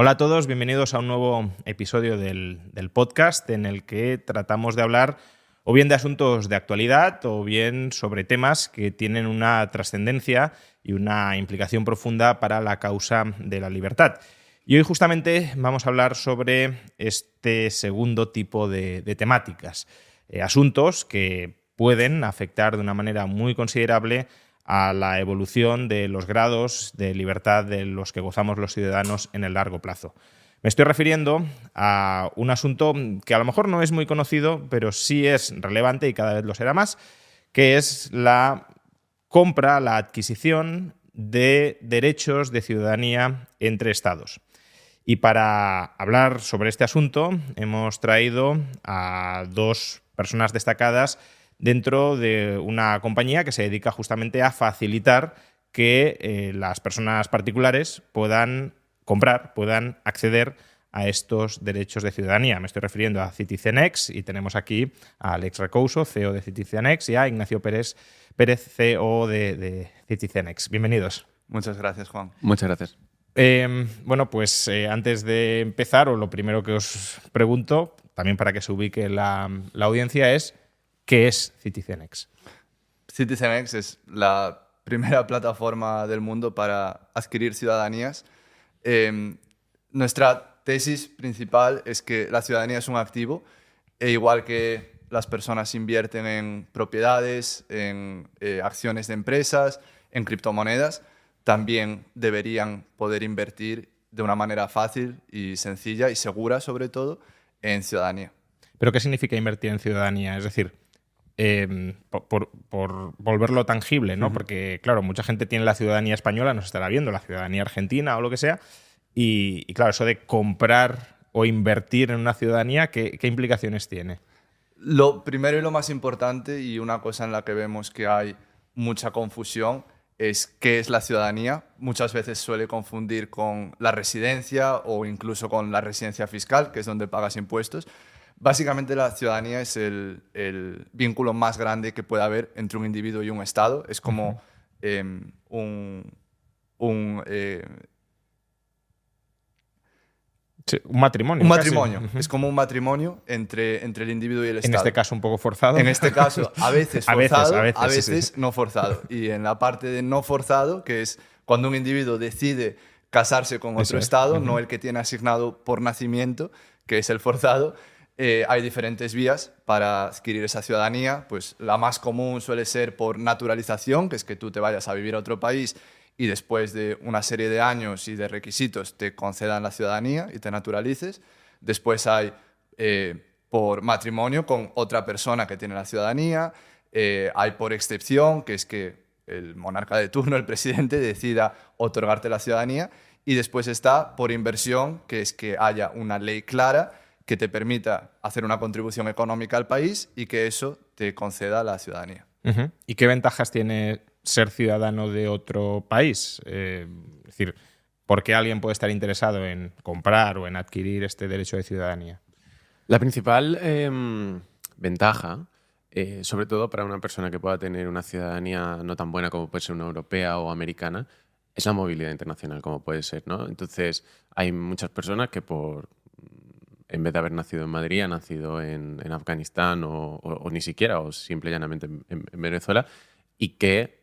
Hola a todos, bienvenidos a un nuevo episodio del podcast en el que tratamos de hablar o bien de asuntos de actualidad o bien sobre temas que tienen una trascendencia y una implicación profunda para la causa de la libertad. Y hoy justamente vamos a hablar sobre este segundo tipo de temáticas, asuntos que pueden afectar de una manera muy considerable a la evolución de los grados de libertad de los que gozamos los ciudadanos en el largo plazo. Me estoy refiriendo a un asunto que a lo mejor no es muy conocido, pero sí es relevante y cada vez lo será más, que es la compra, la adquisición de derechos de ciudadanía entre Estados. Y para hablar sobre este asunto hemos traído a dos personas destacadas dentro de una compañía que se dedica justamente a facilitar que las personas particulares puedan comprar, puedan acceder a estos derechos de ciudadanía. Me estoy refiriendo a CitizenX y tenemos aquí a Alex Recouso, CEO de CitizenX, y a Ignacio Pérez, CEO de CitizenX. Bienvenidos. Muchas gracias, Juan. Muchas gracias. Antes de empezar, o lo primero que os pregunto, también para que se ubique la audiencia, es ¿qué es CitizenX? CitizenX es la primera plataforma del mundo para adquirir ciudadanías. Nuestra tesis principal es que la ciudadanía es un activo, e igual que las personas invierten en propiedades, en acciones de empresas, en criptomonedas, también deberían poder invertir de una manera fácil y sencilla y segura, sobre todo, en ciudadanía. ¿Pero qué significa invertir en ciudadanía? Es decir, por volverlo tangible, ¿no? Porque, claro, mucha gente tiene la ciudadanía española, nos estará viendo, la ciudadanía argentina o lo que sea, y claro, eso de comprar o invertir en una ciudadanía, ¿qué implicaciones tiene? Lo primero y lo más importante, y una cosa en la que vemos que hay mucha confusión, es qué es la ciudadanía. Muchas veces suele confundir con la residencia o incluso con la residencia fiscal, que es donde pagas impuestos. Básicamente la ciudadanía es el vínculo más grande que puede haber entre un individuo y un Estado. Es como un matrimonio. Un matrimonio. Casi. Es como un matrimonio entre el individuo y el Estado. En este caso un poco forzado. En este caso, a veces forzado, a veces sí. no forzado. Y en la parte de no forzado, que es cuando un individuo decide casarse con otro Estado, no el que tiene asignado por nacimiento, que es el forzado, hay diferentes vías para adquirir esa ciudadanía. Pues la más común suele ser por naturalización, que es que tú te vayas a vivir a otro país y después de una serie de años y de requisitos te concedan la ciudadanía y te naturalices. Después hay por matrimonio con otra persona que tiene la ciudadanía. Hay por excepción, que es que el monarca de turno, el presidente, decida otorgarte la ciudadanía. Y después está por inversión, que es que haya una ley clara que te permita hacer una contribución económica al país y que eso te conceda la ciudadanía. ¿Y qué ventajas tiene ser ciudadano de otro país? Es decir, ¿por qué alguien puede estar interesado en comprar o en adquirir este derecho de ciudadanía? La principal ventaja, sobre todo para una persona que pueda tener una ciudadanía no tan buena como puede ser una europea o americana, es la movilidad internacional, como puede ser, ¿no? Entonces, hay muchas personas que en vez de haber nacido en Madrid, han nacido en Afganistán o ni siquiera, o simple y llanamente en Venezuela, y que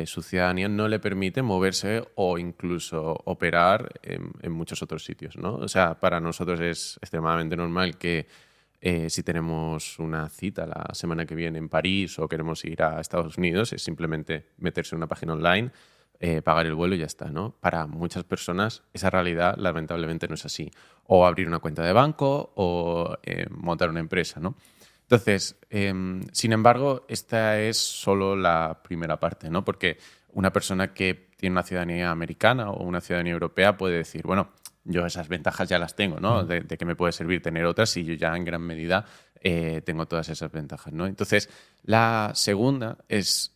su ciudadanía no le permite moverse o incluso operar en muchos otros sitios, ¿no? O sea, para nosotros es extremadamente normal que si tenemos una cita la semana que viene en París o queremos ir a Estados Unidos, es simplemente meterse en una página online, pagar el vuelo y ya está, ¿no? Para muchas personas esa realidad lamentablemente no es así. O abrir una cuenta de banco o montar una empresa, ¿no? Entonces, sin embargo, esta es solo la primera parte, ¿no? Porque una persona que tiene una ciudadanía americana o una ciudadanía europea puede decir, bueno, yo esas ventajas ya las tengo, ¿no? ¿De qué me puede servir tener otras si yo ya en gran medida tengo todas esas ventajas, ¿no? Entonces, la segunda es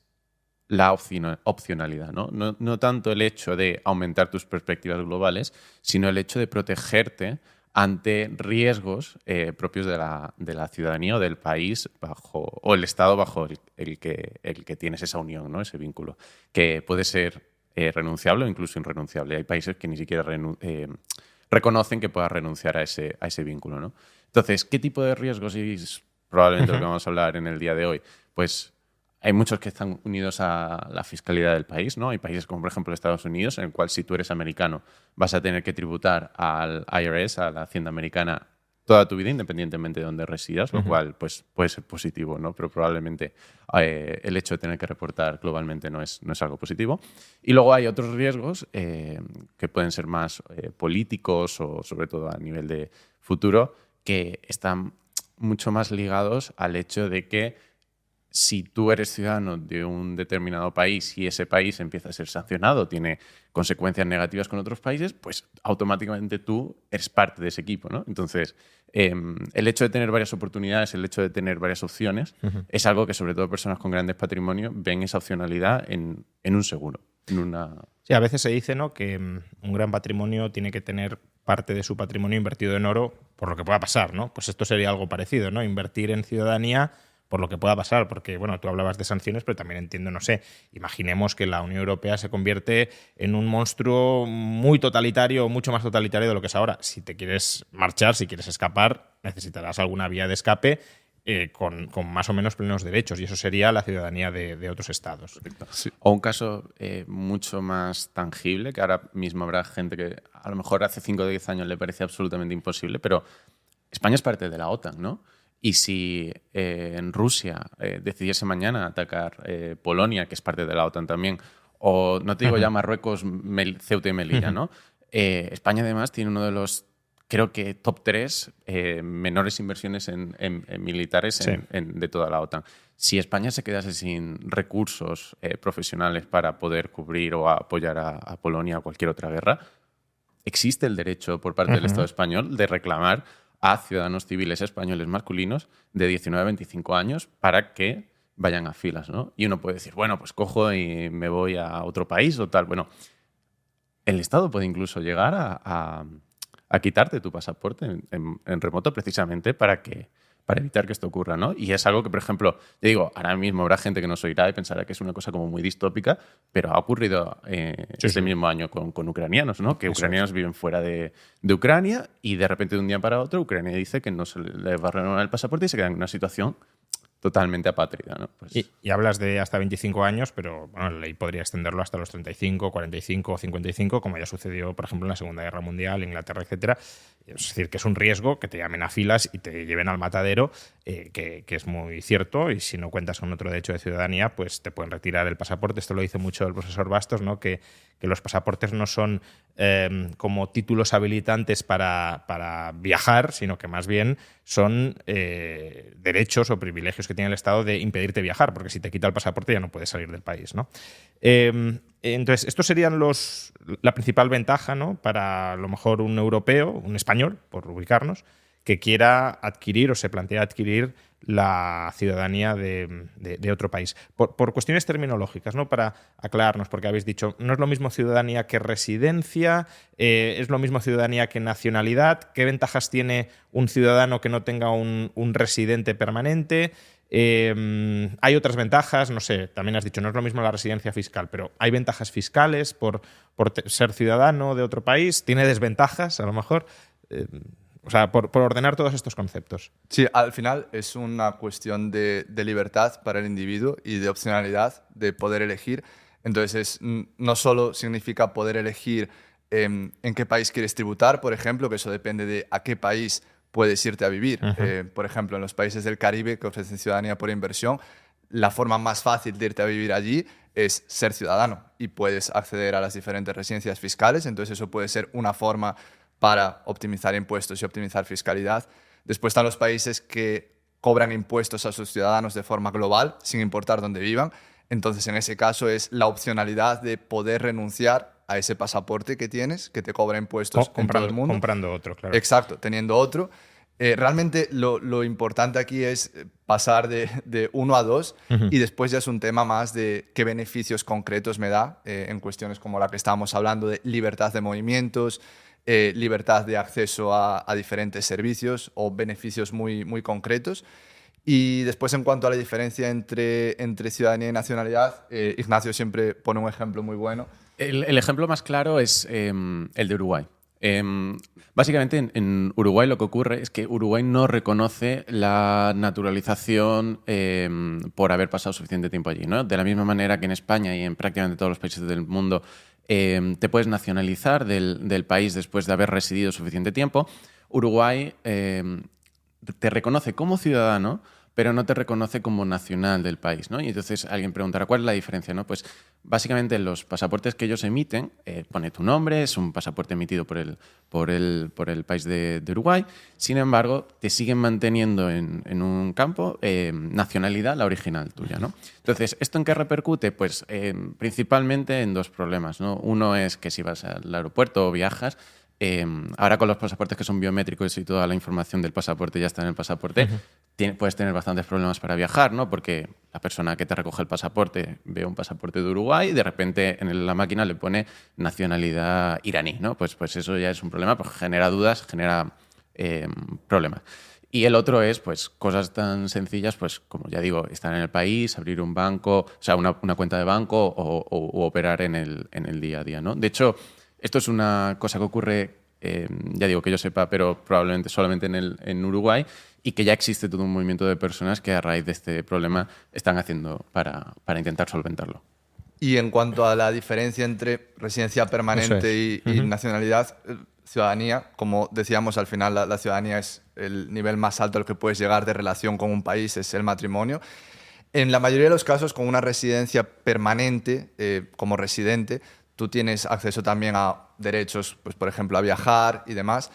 la opcionalidad, ¿no? No tanto el hecho de aumentar tus perspectivas globales, sino el hecho de protegerte ante riesgos propios de la ciudadanía o del país o el Estado bajo el que tienes esa unión, ¿no? Ese vínculo, que puede ser renunciable o incluso irrenunciable. Hay países que ni siquiera reconocen que puedas renunciar a ese vínculo, ¿no? Entonces, ¿qué tipo de riesgos? Y es probablemente lo que vamos a hablar en el día de hoy. Pues hay muchos que están unidos a la fiscalidad del país, ¿no? Hay países como, por ejemplo, Estados Unidos, en el cual si tú eres americano vas a tener que tributar al IRS, a la Hacienda americana, toda tu vida, independientemente de dónde residas, lo cual pues, puede ser positivo, ¿no? Pero probablemente el hecho de tener que reportar globalmente no es algo positivo. Y luego hay otros riesgos que pueden ser más políticos o sobre todo a nivel de futuro, que están mucho más ligados al hecho de que si tú eres ciudadano de un determinado país y ese país empieza a ser sancionado, tiene consecuencias negativas con otros países, pues automáticamente tú eres parte de ese equipo, ¿no? Entonces, el hecho de tener varias oportunidades, el hecho de tener varias opciones, es algo que sobre todo personas con grandes patrimonios ven esa opcionalidad en un seguro, en una... Sí, a veces se dice, ¿no?, que un gran patrimonio tiene que tener parte de su patrimonio invertido en oro por lo que pueda pasar, ¿no? Pues esto sería algo parecido, ¿no? Invertir en ciudadanía por lo que pueda pasar, porque, bueno, tú hablabas de sanciones, pero también entiendo, no sé, imaginemos que la Unión Europea se convierte en un monstruo muy totalitario, mucho más totalitario de lo que es ahora. Si te quieres marchar, si quieres escapar, necesitarás alguna vía de escape con más o menos plenos derechos, y eso sería la ciudadanía de otros estados. Sí. O un caso mucho más tangible, que ahora mismo habrá gente que a lo mejor hace 5 o 10 años le parece absolutamente imposible, pero España es parte de la OTAN, ¿no? Y si en Rusia decidiese mañana atacar Polonia, que es parte de la OTAN también, o no te digo ya Marruecos, Ceuta y Melilla, ¿no? España además tiene uno de los, creo que top 3 menores inversiones en militares de toda la OTAN. Si España se quedase sin recursos profesionales para poder cubrir o apoyar a Polonia o cualquier otra guerra, existe el derecho por parte del Estado español de reclamar a ciudadanos civiles españoles masculinos de 19 a 25 años para que vayan a filas, ¿no? Y uno puede decir, bueno, pues cojo y me voy a otro país o tal. Bueno, el Estado puede incluso llegar a quitarte tu pasaporte en remoto precisamente para evitar que esto ocurra, ¿no? Y es algo que, por ejemplo, yo digo, ahora mismo habrá gente que nos oirá y pensará que es una cosa como muy distópica, pero ha ocurrido este mismo año con ucranianos, ¿no? Que ucranianos viven fuera de Ucrania y de repente de un día para otro Ucrania dice que no se les va a renovar el pasaporte y se quedan en una situación totalmente apátrida, ¿no? Pues... Y hablas de hasta 25 años, pero bueno, la ley podría extenderlo hasta los 35, 45 o 55, como ya sucedió, por ejemplo, en la Segunda Guerra Mundial, Inglaterra, etcétera. Es decir, que es un riesgo que te llamen a filas y te lleven al matadero, que es muy cierto, y si no cuentas con otro derecho de ciudadanía, pues te pueden retirar el pasaporte. Esto lo dice mucho el profesor Bastos, ¿no? Que los pasaportes no son como títulos habilitantes para viajar, sino que más bien son derechos o privilegios que tiene el Estado de impedirte viajar, porque si te quita el pasaporte ya no puedes salir del país, ¿no? Entonces, estos serían la principal ventaja, ¿no?, para a lo mejor un europeo, un español, por ubicarnos, que quiera adquirir o se plantea adquirir la ciudadanía de otro país. Por cuestiones terminológicas, ¿no?, para aclararnos, porque habéis dicho, no es lo mismo ciudadanía que residencia, es lo mismo ciudadanía que nacionalidad. ¿Qué ventajas tiene un ciudadano que no tenga un residente permanente? Hay otras ventajas, no sé, también has dicho, no es lo mismo la residencia fiscal, pero ¿hay ventajas fiscales por ser ciudadano de otro país? ¿Tiene desventajas, a lo mejor? O sea, por ordenar todos estos conceptos. Sí, al final es una cuestión de libertad para el individuo y de opcionalidad, de poder elegir. Entonces, no solo significa poder elegir en qué país quieres tributar, por ejemplo, que eso depende de a qué país puedes irte a vivir. Por ejemplo, en los países del Caribe que ofrecen ciudadanía por inversión, la forma más fácil de irte a vivir allí es ser ciudadano y puedes acceder a las diferentes residencias fiscales. Entonces, eso puede ser una forma para optimizar impuestos y optimizar fiscalidad. Después están los países que cobran impuestos a sus ciudadanos de forma global, sin importar dónde vivan. Entonces, en ese caso es la opcionalidad de poder renunciar a ese pasaporte que tienes, que te cobra impuestos en todo el mundo. Comprando otro, claro. Exacto, teniendo otro. Realmente lo importante aquí es pasar de 1 a 2 y después ya es un tema más de qué beneficios concretos me da en cuestiones como la que estábamos hablando de libertad de movimientos, libertad de acceso a diferentes servicios o beneficios muy, muy concretos. Y después, en cuanto a la diferencia entre ciudadanía y nacionalidad, Ignacio siempre pone un ejemplo muy bueno. El ejemplo más claro es el de Uruguay. Básicamente en Uruguay lo que ocurre es que Uruguay no reconoce la naturalización por haber pasado suficiente tiempo allí, ¿no? De la misma manera que en España y en prácticamente todos los países del mundo te puedes nacionalizar del país después de haber residido suficiente tiempo, Uruguay te reconoce como ciudadano, pero no te reconoce como nacional del país, ¿no? Y entonces alguien preguntará, ¿cuál es la diferencia, no? Pues básicamente los pasaportes que ellos emiten, pone tu nombre, es un pasaporte emitido por el país de Uruguay, sin embargo, te siguen manteniendo en un campo nacionalidad, la original tuya, ¿no? Entonces, ¿esto en qué repercute? Pues principalmente en dos problemas, ¿no? Uno es que si vas al aeropuerto o viajas, ahora con los pasaportes que son biométricos y toda la información del pasaporte ya está en el pasaporte, puedes tener bastantes problemas para viajar, ¿no? Porque la persona que te recoge el pasaporte ve un pasaporte de Uruguay y de repente en la máquina le pone nacionalidad iraní, ¿no? Pues eso ya es un problema, pues genera dudas, genera problemas. Y el otro es, pues, cosas tan sencillas, pues, como ya digo, estar en el país, abrir un banco, o sea, una cuenta de banco o operar en el día a día, ¿no? De hecho, esto es una cosa que ocurre, ya digo que yo sepa, pero probablemente solamente en Uruguay, y que ya existe todo un movimiento de personas que a raíz de este problema están haciendo para intentar solventarlo. Y en cuanto a la diferencia entre residencia permanente y nacionalidad, ciudadanía, como decíamos, al final la ciudadanía es el nivel más alto al que puedes llegar de relación con un país, es el matrimonio. En la mayoría de los casos, con una residencia permanente, como residente, tú tienes acceso también a derechos, pues, por ejemplo, a viajar y demás,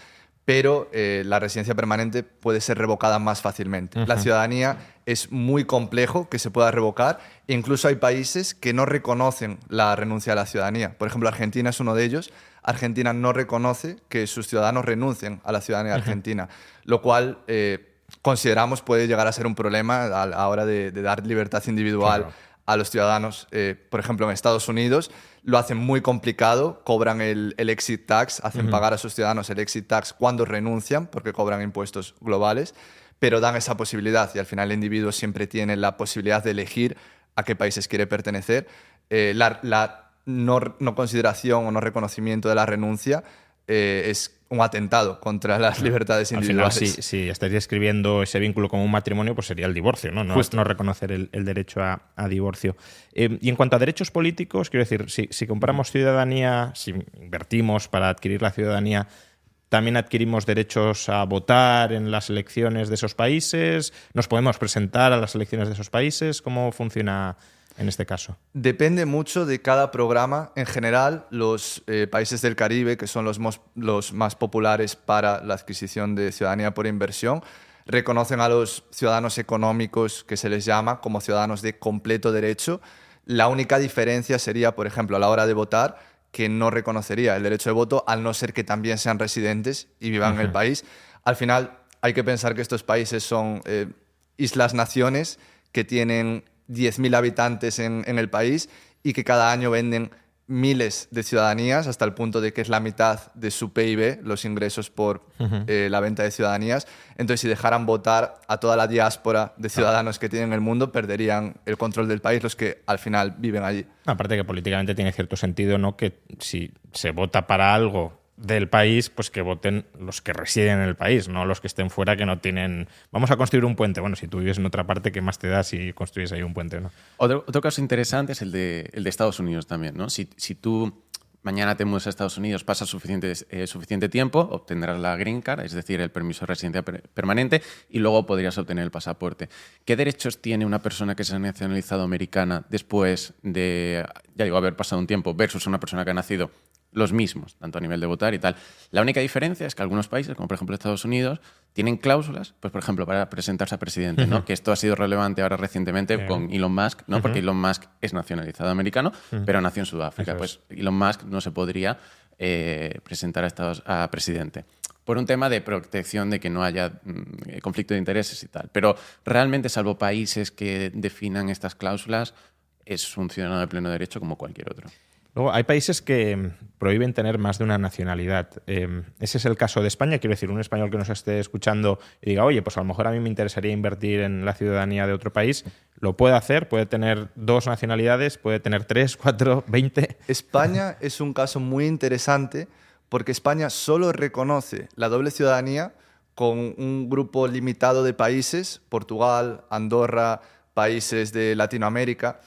pero la residencia permanente puede ser revocada más fácilmente. La ciudadanía es muy complejo que se pueda revocar e incluso hay países que no reconocen la renuncia a la ciudadanía. Por ejemplo, Argentina es uno de ellos. Argentina no reconoce que sus ciudadanos renuncien a la ciudadanía argentina, lo cual consideramos puede llegar a ser un problema a la hora de dar libertad individual a los ciudadanos. Por ejemplo, en Estados Unidos lo hacen muy complicado, cobran el exit tax, hacen pagar a sus ciudadanos el exit tax cuando renuncian, porque cobran impuestos globales, pero dan esa posibilidad y al final el individuo siempre tiene la posibilidad de elegir a qué países quiere pertenecer. La no consideración o no reconocimiento de la renuncia es un atentado contra las libertades individuales. Al final, si estáis describiendo ese vínculo como un matrimonio, pues sería el divorcio, ¿no? No reconocer el derecho a divorcio. Y en cuanto a derechos políticos, quiero decir, si compramos ciudadanía, si invertimos para adquirir la ciudadanía, ¿también adquirimos derechos a votar en las elecciones de esos países? ¿Nos podemos presentar a las elecciones de esos países? ¿Cómo funciona en este caso? Depende mucho de cada programa. En general, los países del Caribe, que son los más populares para la adquisición de ciudadanía por inversión, reconocen a los ciudadanos económicos, que se les llama, como ciudadanos de completo derecho. La única diferencia sería, por ejemplo, a la hora de votar, que no reconocería el derecho de voto, al no ser que también sean residentes y vivan en el país. Al final, hay que pensar que estos países son islas-naciones que tienen 10.000 habitantes en el país y que cada año venden miles de ciudadanías hasta el punto de que es la mitad de su PIB, los ingresos por la venta de ciudadanías. Entonces, si dejaran votar a toda la diáspora de ciudadanos que tienen en el mundo, perderían el control del país los que al final viven allí. Aparte que políticamente tiene cierto sentido, ¿no? Que si se vota para algo del país, pues que voten los que residen en el país, no los que estén fuera que no tienen... Vamos a construir un puente. Bueno, si tú vives en otra parte, ¿qué más te da si construyes ahí un puente, no? Otro caso interesante es el de Estados Unidos también, ¿no? Si tú mañana te mudas a Estados Unidos, pasas suficiente tiempo, obtendrás la Green Card, es decir, el permiso de residencia permanente, y luego podrías obtener el pasaporte. ¿Qué derechos tiene una persona que se ha nacionalizado americana después de, ya digo, haber pasado un tiempo versus una persona que ha nacido? Los mismos, tanto a nivel de votar y tal. La única diferencia es que algunos países, como por ejemplo Estados Unidos, tienen cláusulas, pues por ejemplo, para presentarse a presidente, ¿no? Que esto ha sido relevante ahora recientemente con Elon Musk, ¿no? Porque Elon Musk es nacionalizado americano, pero nació en Sudáfrica. Pues Elon Musk no se podría presentar a presidente por un tema de protección de que no haya conflicto de intereses y tal. Pero realmente, salvo países que definan estas cláusulas, es un ciudadano de pleno derecho como cualquier otro. Luego, hay países que prohíben tener más de una nacionalidad. Ese es el caso de España. Quiero decir, un español que nos esté escuchando y diga, oye, pues a lo mejor a mí me interesaría invertir en la ciudadanía de otro país, lo puede hacer, puede tener 2 nacionalidades, puede tener 3, 4, 20. España es un caso muy interesante porque España solo reconoce la doble ciudadanía con un grupo limitado de países, Portugal, Andorra, países de Latinoamérica,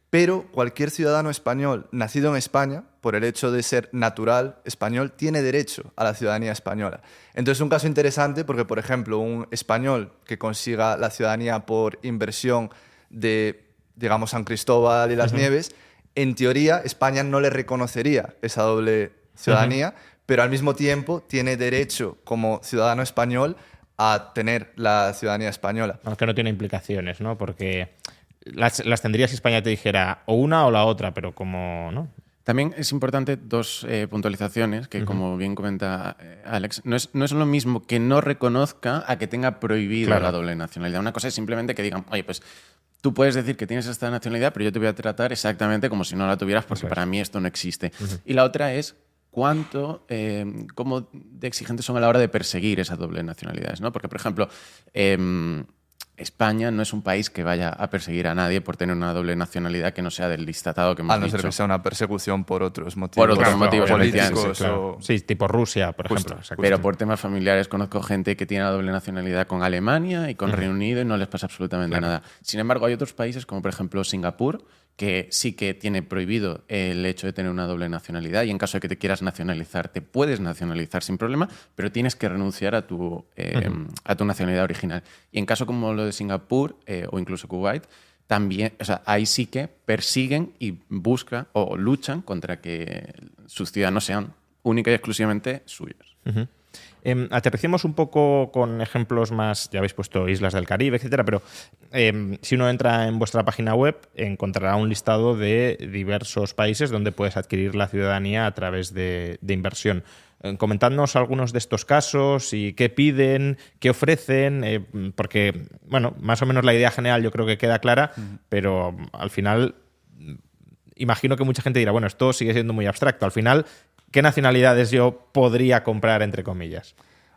pero cualquier ciudadano español nacido en España, por el hecho de ser natural español, tiene derecho a la ciudadanía española. Entonces es un caso interesante porque, por ejemplo, un español que consiga la ciudadanía por inversión de, digamos, San Cristóbal y las Nieves, en teoría España no le reconocería esa doble ciudadanía, pero al mismo tiempo tiene derecho como ciudadano español a tener la ciudadanía española. Aunque no tiene implicaciones, ¿no? Porque las tendrías si España te dijera o una o la otra, pero como, ¿no? También es importante dos puntualizaciones que, como bien comenta Alex, no es lo mismo que no reconozca a que tenga prohibido la doble nacionalidad. Una cosa es simplemente que digan, oye, pues tú puedes decir que tienes esta nacionalidad, pero yo te voy a tratar exactamente como si no la tuvieras, porque para mí esto no existe. Y la otra es cómo de exigentes son a la hora de perseguir esas dobles nacionalidades, ¿no? Porque, por ejemplo, España no es un país que vaya a perseguir a nadie por tener una doble nacionalidad que no sea del listado que hemos dicho. A no ser que sea una persecución por otros motivos. Por otros motivos políticos. Claro. Sí, tipo Rusia, por ejemplo. Pero por temas familiares conozco gente que tiene la doble nacionalidad con Alemania y con Reino Unido y no les pasa absolutamente nada. Sin embargo, hay otros países, como por ejemplo Singapur, que sí que tiene prohibido el hecho de tener una doble nacionalidad y en caso de que te quieras nacionalizar, te puedes nacionalizar sin problema, pero tienes que renunciar a tu nacionalidad original. Y en caso como lo de Singapur o incluso Kuwait, también, o sea, ahí sí que persiguen y buscan o luchan contra que sus ciudadanos sean única y exclusivamente suyos. Aterricemos un poco con ejemplos más, ya habéis puesto islas del Caribe, etcétera, pero si uno entra en vuestra página web encontrará un listado de diversos países donde puedes adquirir la ciudadanía a través de inversión. Comentadnos algunos de estos casos y qué piden, qué ofrecen, porque, bueno, más o menos la idea general yo creo que queda clara, pero al final imagino que mucha gente dirá, bueno, esto sigue siendo muy abstracto. Al final, ¿qué nacionalidades yo podría comprar, entre comillas?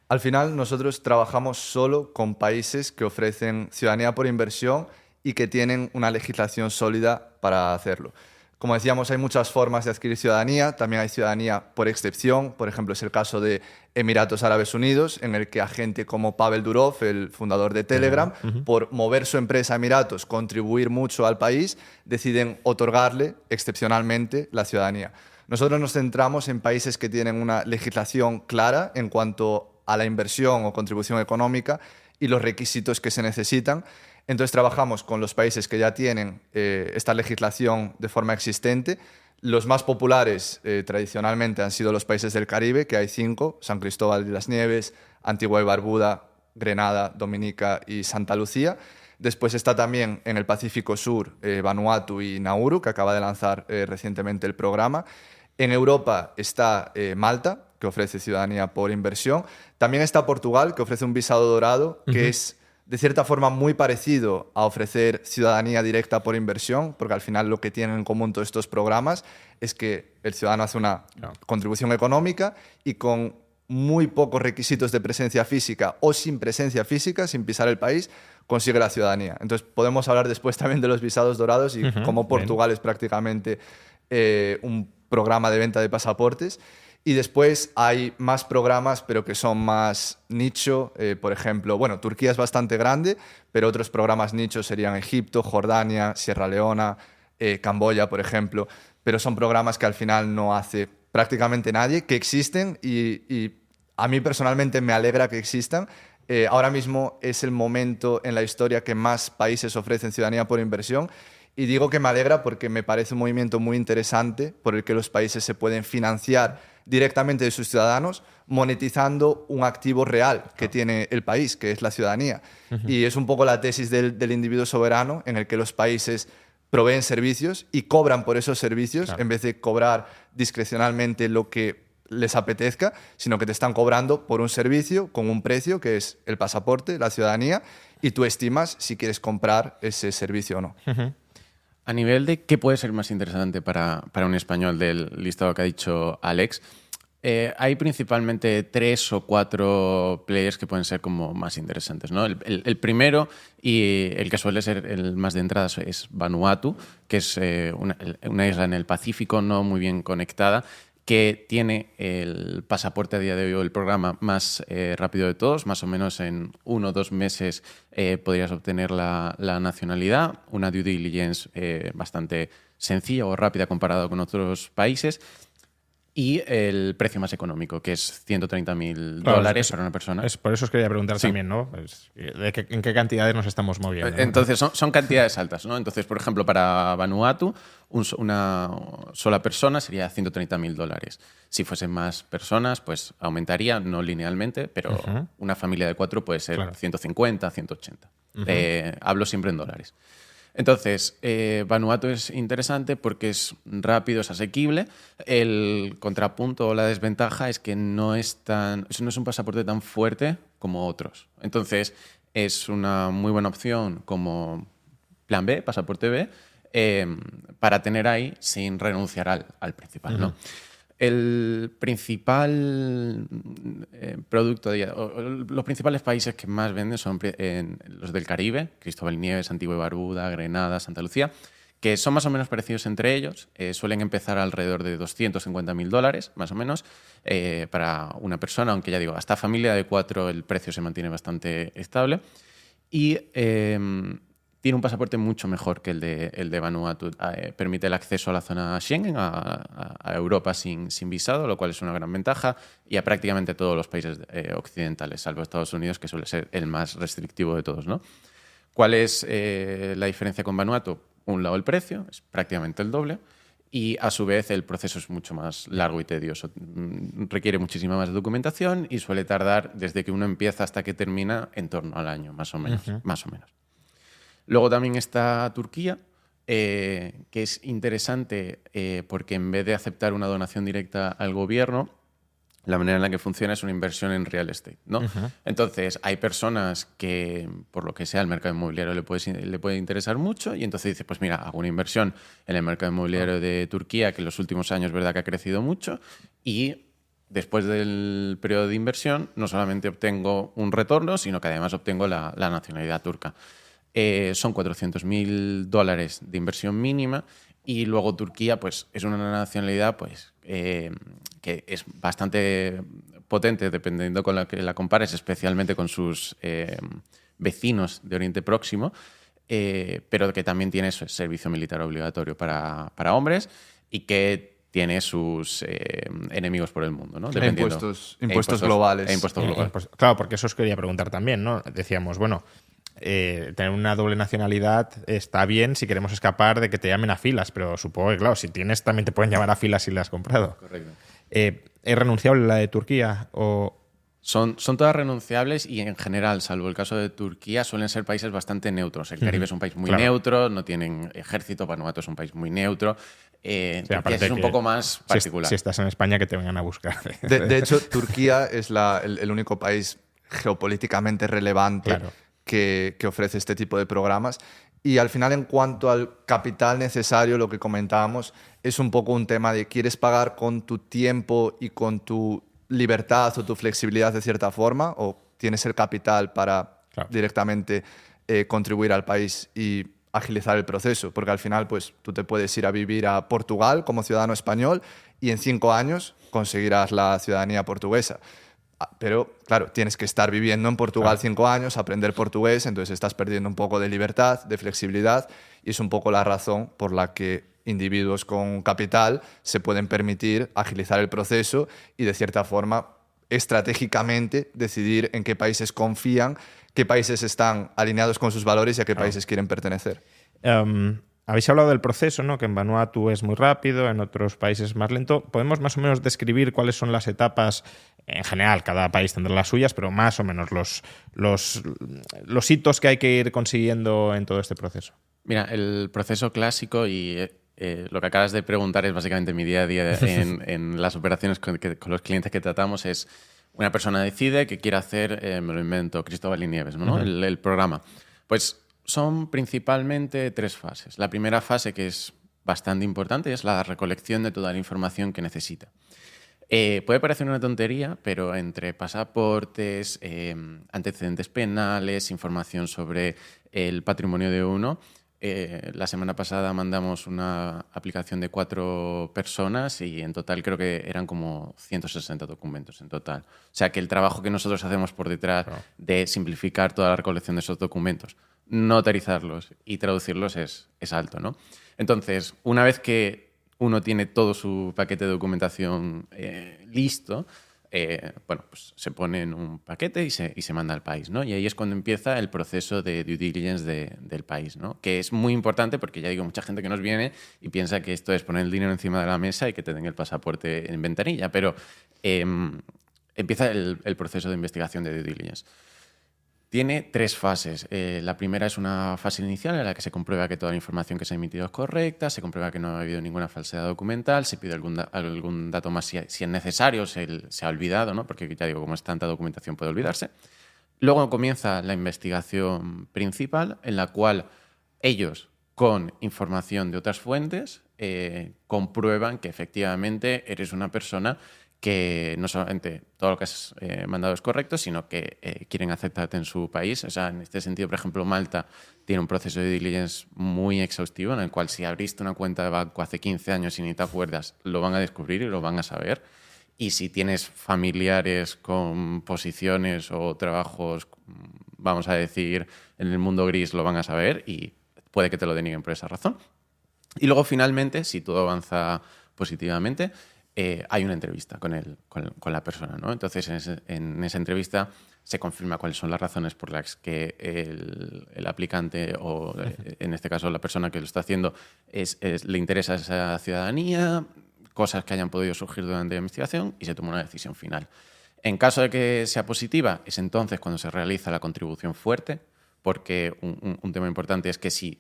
Al final, nosotros trabajamos solo con países que ofrecen ciudadanía por inversión y que tienen una legislación sólida para hacerlo. Como decíamos, hay muchas formas de adquirir ciudadanía. También hay ciudadanía por excepción. Por ejemplo, es el caso de Emiratos Árabes Unidos, en el que a gente como Pavel Durov, el fundador de Telegram, por mover su empresa a Emiratos, contribuir mucho al país, deciden otorgarle excepcionalmente la ciudadanía. Nosotros nos centramos en países que tienen una legislación clara en cuanto a la inversión o contribución económica y los requisitos que se necesitan. Entonces trabajamos con los países que ya tienen esta legislación de forma existente. Los más populares tradicionalmente han sido los países del Caribe, que hay 5, San Cristóbal y las Nieves, Antigua y Barbuda, Grenada, Dominica y Santa Lucía. Después está también en el Pacífico Sur Vanuatu y Nauru, que acaba de lanzar recientemente el programa. En Europa está Malta, que ofrece ciudadanía por inversión. También está Portugal, que ofrece un visado dorado, que es de cierta forma muy parecido a ofrecer ciudadanía directa por inversión, porque al final lo que tienen en común todos estos programas es que el ciudadano hace una contribución económica y con muy pocos requisitos de presencia física o sin presencia física, sin pisar el país, consigue la ciudadanía. Entonces podemos hablar después también de los visados dorados y cómo Portugal es prácticamente un programa de venta de pasaportes. Y después hay más programas, pero que son más nicho. Por ejemplo, bueno, Turquía es bastante grande, pero otros programas nicho serían Egipto, Jordania, Sierra Leona, Camboya, por ejemplo. Pero son programas que al final no hace prácticamente nadie, que existen y a mí personalmente me alegra que existan. Ahora mismo es el momento en la historia que más países ofrecen ciudadanía por inversión. Y digo que me alegra porque me parece un movimiento muy interesante por el que los países se pueden financiar directamente de sus ciudadanos, monetizando un activo real que tiene el país, que es la ciudadanía. Y es un poco la tesis del individuo soberano, en el que los países proveen servicios y cobran por esos servicios, en vez de cobrar discrecionalmente lo que les apetezca, sino que te están cobrando por un servicio con un precio, que es el pasaporte, la ciudadanía, y tú estimas si quieres comprar ese servicio o no. A nivel de qué puede ser más interesante para un español del listado que ha dicho Alex, hay principalmente 3 o 4 players que pueden ser como más interesantes, ¿no? El primero y el que suele ser el más de entrada es Vanuatu, que es una isla en el Pacífico no muy bien conectada, que tiene el pasaporte a día de hoy, el programa más rápido de todos. Más o menos en 1 o 2 meses podrías obtener la nacionalidad. Una due diligence bastante sencilla o rápida comparado con otros países. Y el precio más económico, que es $130.000 para una persona. Por eso os quería preguntar Sí. también, ¿no? ¿En qué cantidades nos estamos moviendo? ¿no? Entonces, son cantidades altas, ¿no? Entonces, por ejemplo, para Vanuatu, una sola persona sería $130.000. Si fuesen más personas, pues aumentaría, no linealmente, pero una familia de 4 puede ser 150, 180. Hablo siempre en dólares. Entonces, Vanuatu es interesante porque es rápido, es asequible. El contrapunto o la desventaja es que eso no es un pasaporte tan fuerte como otros. Entonces, es una muy buena opción como plan B, pasaporte B, para tener ahí sin renunciar al principal, ¿no? El principal producto, los principales países que más venden son los del Caribe, Cristóbal y Nieves, Antigua y Barbuda, Grenada, Santa Lucía, que son más o menos parecidos entre ellos. Suelen empezar alrededor de $250.000, más o menos, para una persona, aunque ya digo, hasta familia de 4 el precio se mantiene bastante estable. Y tiene un pasaporte mucho mejor que el de Vanuatu. Permite el acceso a la zona Schengen, a Europa sin visado, lo cual es una gran ventaja, y a prácticamente todos los países occidentales, salvo Estados Unidos, que suele ser el más restrictivo de todos, ¿no? ¿Cuál es la diferencia con Vanuatu? Un lado, el precio, es prácticamente el doble, y a su vez el proceso es mucho más largo y tedioso. Requiere muchísima más documentación y suele tardar desde que uno empieza hasta que termina en torno al año, más o menos. Más o menos. Luego también está Turquía, que es interesante porque en vez de aceptar una donación directa al gobierno, la manera en la que funciona es una inversión en real estate, ¿no? Entonces, hay personas que, por lo que sea, el mercado inmobiliario le puede interesar mucho y entonces dice, pues mira, hago una inversión en el mercado inmobiliario de Turquía, que en los últimos años es verdad que ha crecido mucho, y después del periodo de inversión no solamente obtengo un retorno, sino que además obtengo la nacionalidad turca. Son $400.000 de inversión mínima y luego Turquía pues, es una nacionalidad pues, que es bastante potente dependiendo con la que la compares, especialmente con sus vecinos de Oriente Próximo, pero que también tiene servicio militar obligatorio para hombres y que tiene sus enemigos por el mundo, ¿no? Impuestos globales. Impuestos globales. Claro, porque eso os quería preguntar también, ¿no? Decíamos, bueno, tener una doble nacionalidad está bien si queremos escapar de que te llamen a filas, pero supongo que, claro, si tienes también te pueden llamar a filas si la has comprado. Correcto. ¿Es renunciable la de Turquía o...? Son todas renunciables y en general, salvo el caso de Turquía, suelen ser países bastante neutros. El Caribe es un país muy neutro, no tienen ejército, Vanuatu es un país muy neutro. Turquía es un poco más particular. Si estás en España, que te vengan a buscar. De hecho, Turquía es el único país geopolíticamente relevante que ofrece este tipo de programas. Y al final, en cuanto al capital necesario, lo que comentábamos, es un poco un tema de quieres pagar con tu tiempo y con tu libertad o tu flexibilidad de cierta forma, o tienes el capital para directamente contribuir al país y agilizar el proceso, porque al final pues tú te puedes ir a vivir a Portugal como ciudadano español y en 5 años conseguirás la ciudadanía portuguesa. Pero, claro, tienes que estar viviendo en Portugal 5 años, aprender portugués, entonces estás perdiendo un poco de libertad, de flexibilidad, y es un poco la razón por la que individuos con capital se pueden permitir agilizar el proceso y, de cierta forma, estratégicamente decidir en qué países confían, qué países están alineados con sus valores y a qué países quieren pertenecer. Habéis hablado del proceso, ¿no? Que en Vanuatu es muy rápido, en otros países más lento. ¿Podemos más o menos describir cuáles son las etapas? En general, cada país tendrá las suyas, pero más o menos los hitos que hay que ir consiguiendo en todo este proceso. Mira, el proceso clásico y lo que acabas de preguntar es básicamente mi día a día en las operaciones con los clientes que tratamos. Es una persona decide que quiere hacer, me lo invento, Cristóbal y Nieves, ¿no? El programa. Pues son principalmente 3 fases. La primera fase, que es bastante importante, es la recolección de toda la información que necesita. Puede parecer una tontería, pero entre pasaportes, antecedentes penales, información sobre el patrimonio de uno, La semana pasada mandamos una aplicación de 4 personas y en total creo que eran como 160 documentos en total. O sea que el trabajo que nosotros hacemos por detrás de simplificar toda la recolección de esos documentos, notarizarlos y traducirlos es alto, ¿no? Entonces, una vez que uno tiene todo su paquete de documentación listo, bueno, pues se pone en un paquete y se manda al país, ¿no? Y ahí es cuando empieza el proceso de due diligence del país, ¿no? Que es muy importante porque, ya digo, mucha gente que nos viene y piensa que esto es poner el dinero encima de la mesa y que te den el pasaporte en ventanilla, pero empieza el proceso de investigación de due diligence. Tiene 3 fases. La primera es una fase inicial en la que se comprueba que toda la información que se ha emitido es correcta, se comprueba que no ha habido ninguna falsedad documental, se pide algún dato más si es necesario, se ha olvidado, ¿no? Porque ya digo, como es tanta documentación puede olvidarse. Luego comienza la investigación principal en la cual ellos, con información de otras fuentes, comprueban que efectivamente eres una persona que no solamente todo lo que has mandado es correcto, sino que quieren aceptarte en su país. O sea, en este sentido, por ejemplo, Malta tiene un proceso de due diligence muy exhaustivo en el cual si abriste una cuenta de banco hace 15 años y ni te acuerdas, lo van a descubrir y lo van a saber. Y si tienes familiares con posiciones o trabajos, vamos a decir, en el mundo gris, lo van a saber y puede que te lo denieguen por esa razón. Y luego, finalmente, si todo avanza positivamente, hay una entrevista con la persona, ¿no? Entonces, en esa entrevista se confirma cuáles son las razones por las que el aplicante o, en este caso, la persona que lo está haciendo le interesa esa ciudadanía, cosas que hayan podido surgir durante la investigación y se toma una decisión final. En caso de que sea positiva, es entonces cuando se realiza la contribución fuerte, porque un tema importante es que si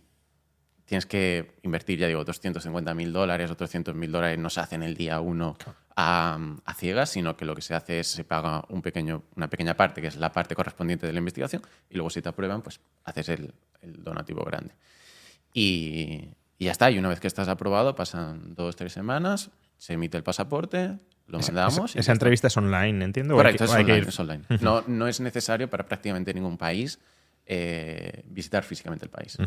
tienes que invertir, ya digo, $250.000 o $300.000 no se hace en el día 1 a ciegas, sino que lo que se hace es se paga una pequeña parte, que es la parte correspondiente de la investigación, y luego si te aprueban, pues haces el donativo grande. Y ya está, y una vez que estás aprobado, pasan 2-3 semanas, se emite el pasaporte, lo mandamos. Esa entrevista es online, entiendo. Correcto, es online. No es necesario para prácticamente ningún país visitar físicamente el país.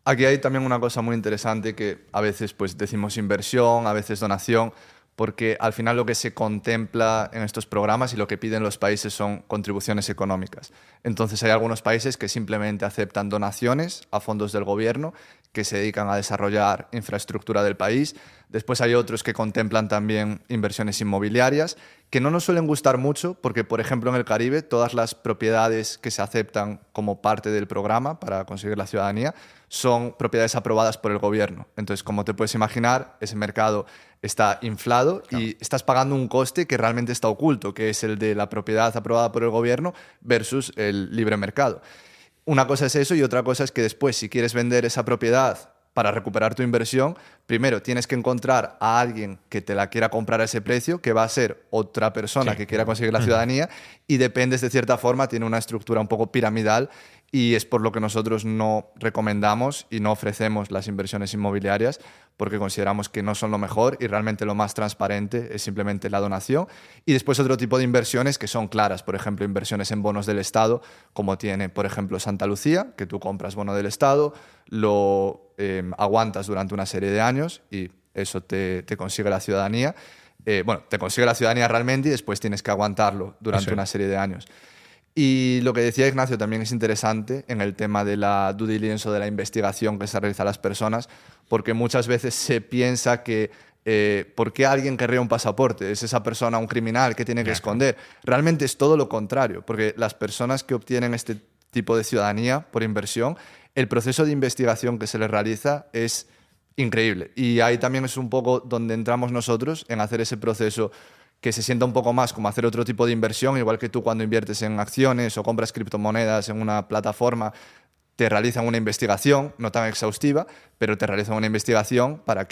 Aquí hay también una cosa muy interesante que a veces pues decimos inversión, a veces donación, porque al final lo que se contempla en estos programas y lo que piden los países son contribuciones económicas. Entonces hay algunos países que simplemente aceptan donaciones a fondos del gobierno que se dedican a desarrollar infraestructura del país. Después hay otros que contemplan también inversiones inmobiliarias, que no nos suelen gustar mucho porque, por ejemplo, en el Caribe, todas las propiedades que se aceptan como parte del programa para conseguir la ciudadanía son propiedades aprobadas por el gobierno. Entonces, como te puedes imaginar, ese mercado está inflado y estás pagando un coste que realmente está oculto, que es el de la propiedad aprobada por el gobierno versus el libre mercado. Una cosa es eso y otra cosa es que después, si quieres vender esa propiedad para recuperar tu inversión, primero tienes que encontrar a alguien que te la quiera comprar a ese precio, que va a ser otra persona que quiera conseguir la ciudadanía, y dependes de cierta forma, tiene una estructura un poco piramidal, y es por lo que nosotros no recomendamos y no ofrecemos las inversiones inmobiliarias, porque consideramos que no son lo mejor y realmente lo más transparente es simplemente la donación. Y después otro tipo de inversiones que son claras, por ejemplo, inversiones en bonos del Estado, como tiene, por ejemplo, Santa Lucía, que tú compras bono del Estado, lo aguantas durante una serie de años y eso te consigue la ciudadanía. Te consigue la ciudadanía realmente y después tienes que aguantarlo durante una serie de años. Y lo que decía Ignacio también es interesante en el tema de la due diligence o de la investigación que se realiza a las personas, porque muchas veces se piensa que ¿por qué alguien querría un pasaporte? ¿Es esa persona un criminal que tiene que esconder? Realmente es todo lo contrario, porque las personas que obtienen este tipo de ciudadanía por inversión, el proceso de investigación que se les realiza es increíble. Y ahí también es un poco donde entramos nosotros en hacer ese proceso que se sienta un poco más como hacer otro tipo de inversión, igual que tú cuando inviertes en acciones o compras criptomonedas en una plataforma, te realizan una investigación, no tan exhaustiva, pero te realizan una investigación para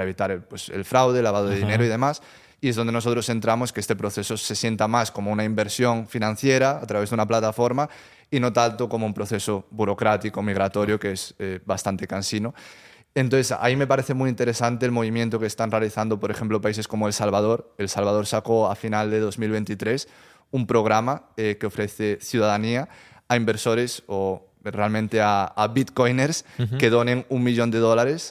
evitar el fraude, el lavado de dinero y demás. Y es donde nosotros entramos, que este proceso se sienta más como una inversión financiera a través de una plataforma y no tanto como un proceso burocrático, migratorio, que es bastante cansino. Entonces, ahí me parece muy interesante el movimiento que están realizando, por ejemplo, países como El Salvador. El Salvador sacó a final de 2023 un programa que ofrece ciudadanía a inversores o realmente a bitcoiners que donen $1 millón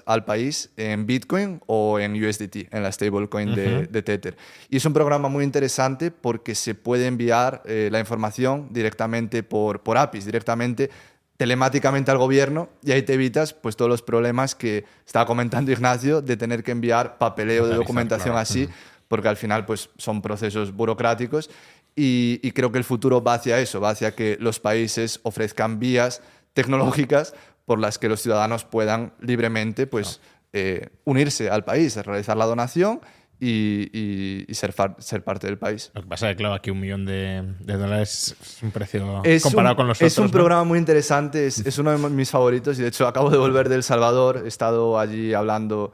al país en Bitcoin o en USDT, en la stablecoin de Tether. Y es un programa muy interesante porque se puede enviar la información directamente por APIs, directamente telemáticamente al gobierno, y ahí te evitas pues todos los problemas que estaba comentando Ignacio de tener que enviar papeleo de documentación así, porque al final pues son procesos burocráticos. Y creo que el futuro va hacia eso, va hacia que los países ofrezcan vías tecnológicas por las que los ciudadanos puedan libremente pues, unirse al país, realizar la donación y ser parte del país. Lo que pasa es que, claro, aquí $1 millón es un precio comparado con los otros. Es un programa muy interesante, es uno de mis favoritos, y de hecho acabo de volver de El Salvador, he estado allí hablando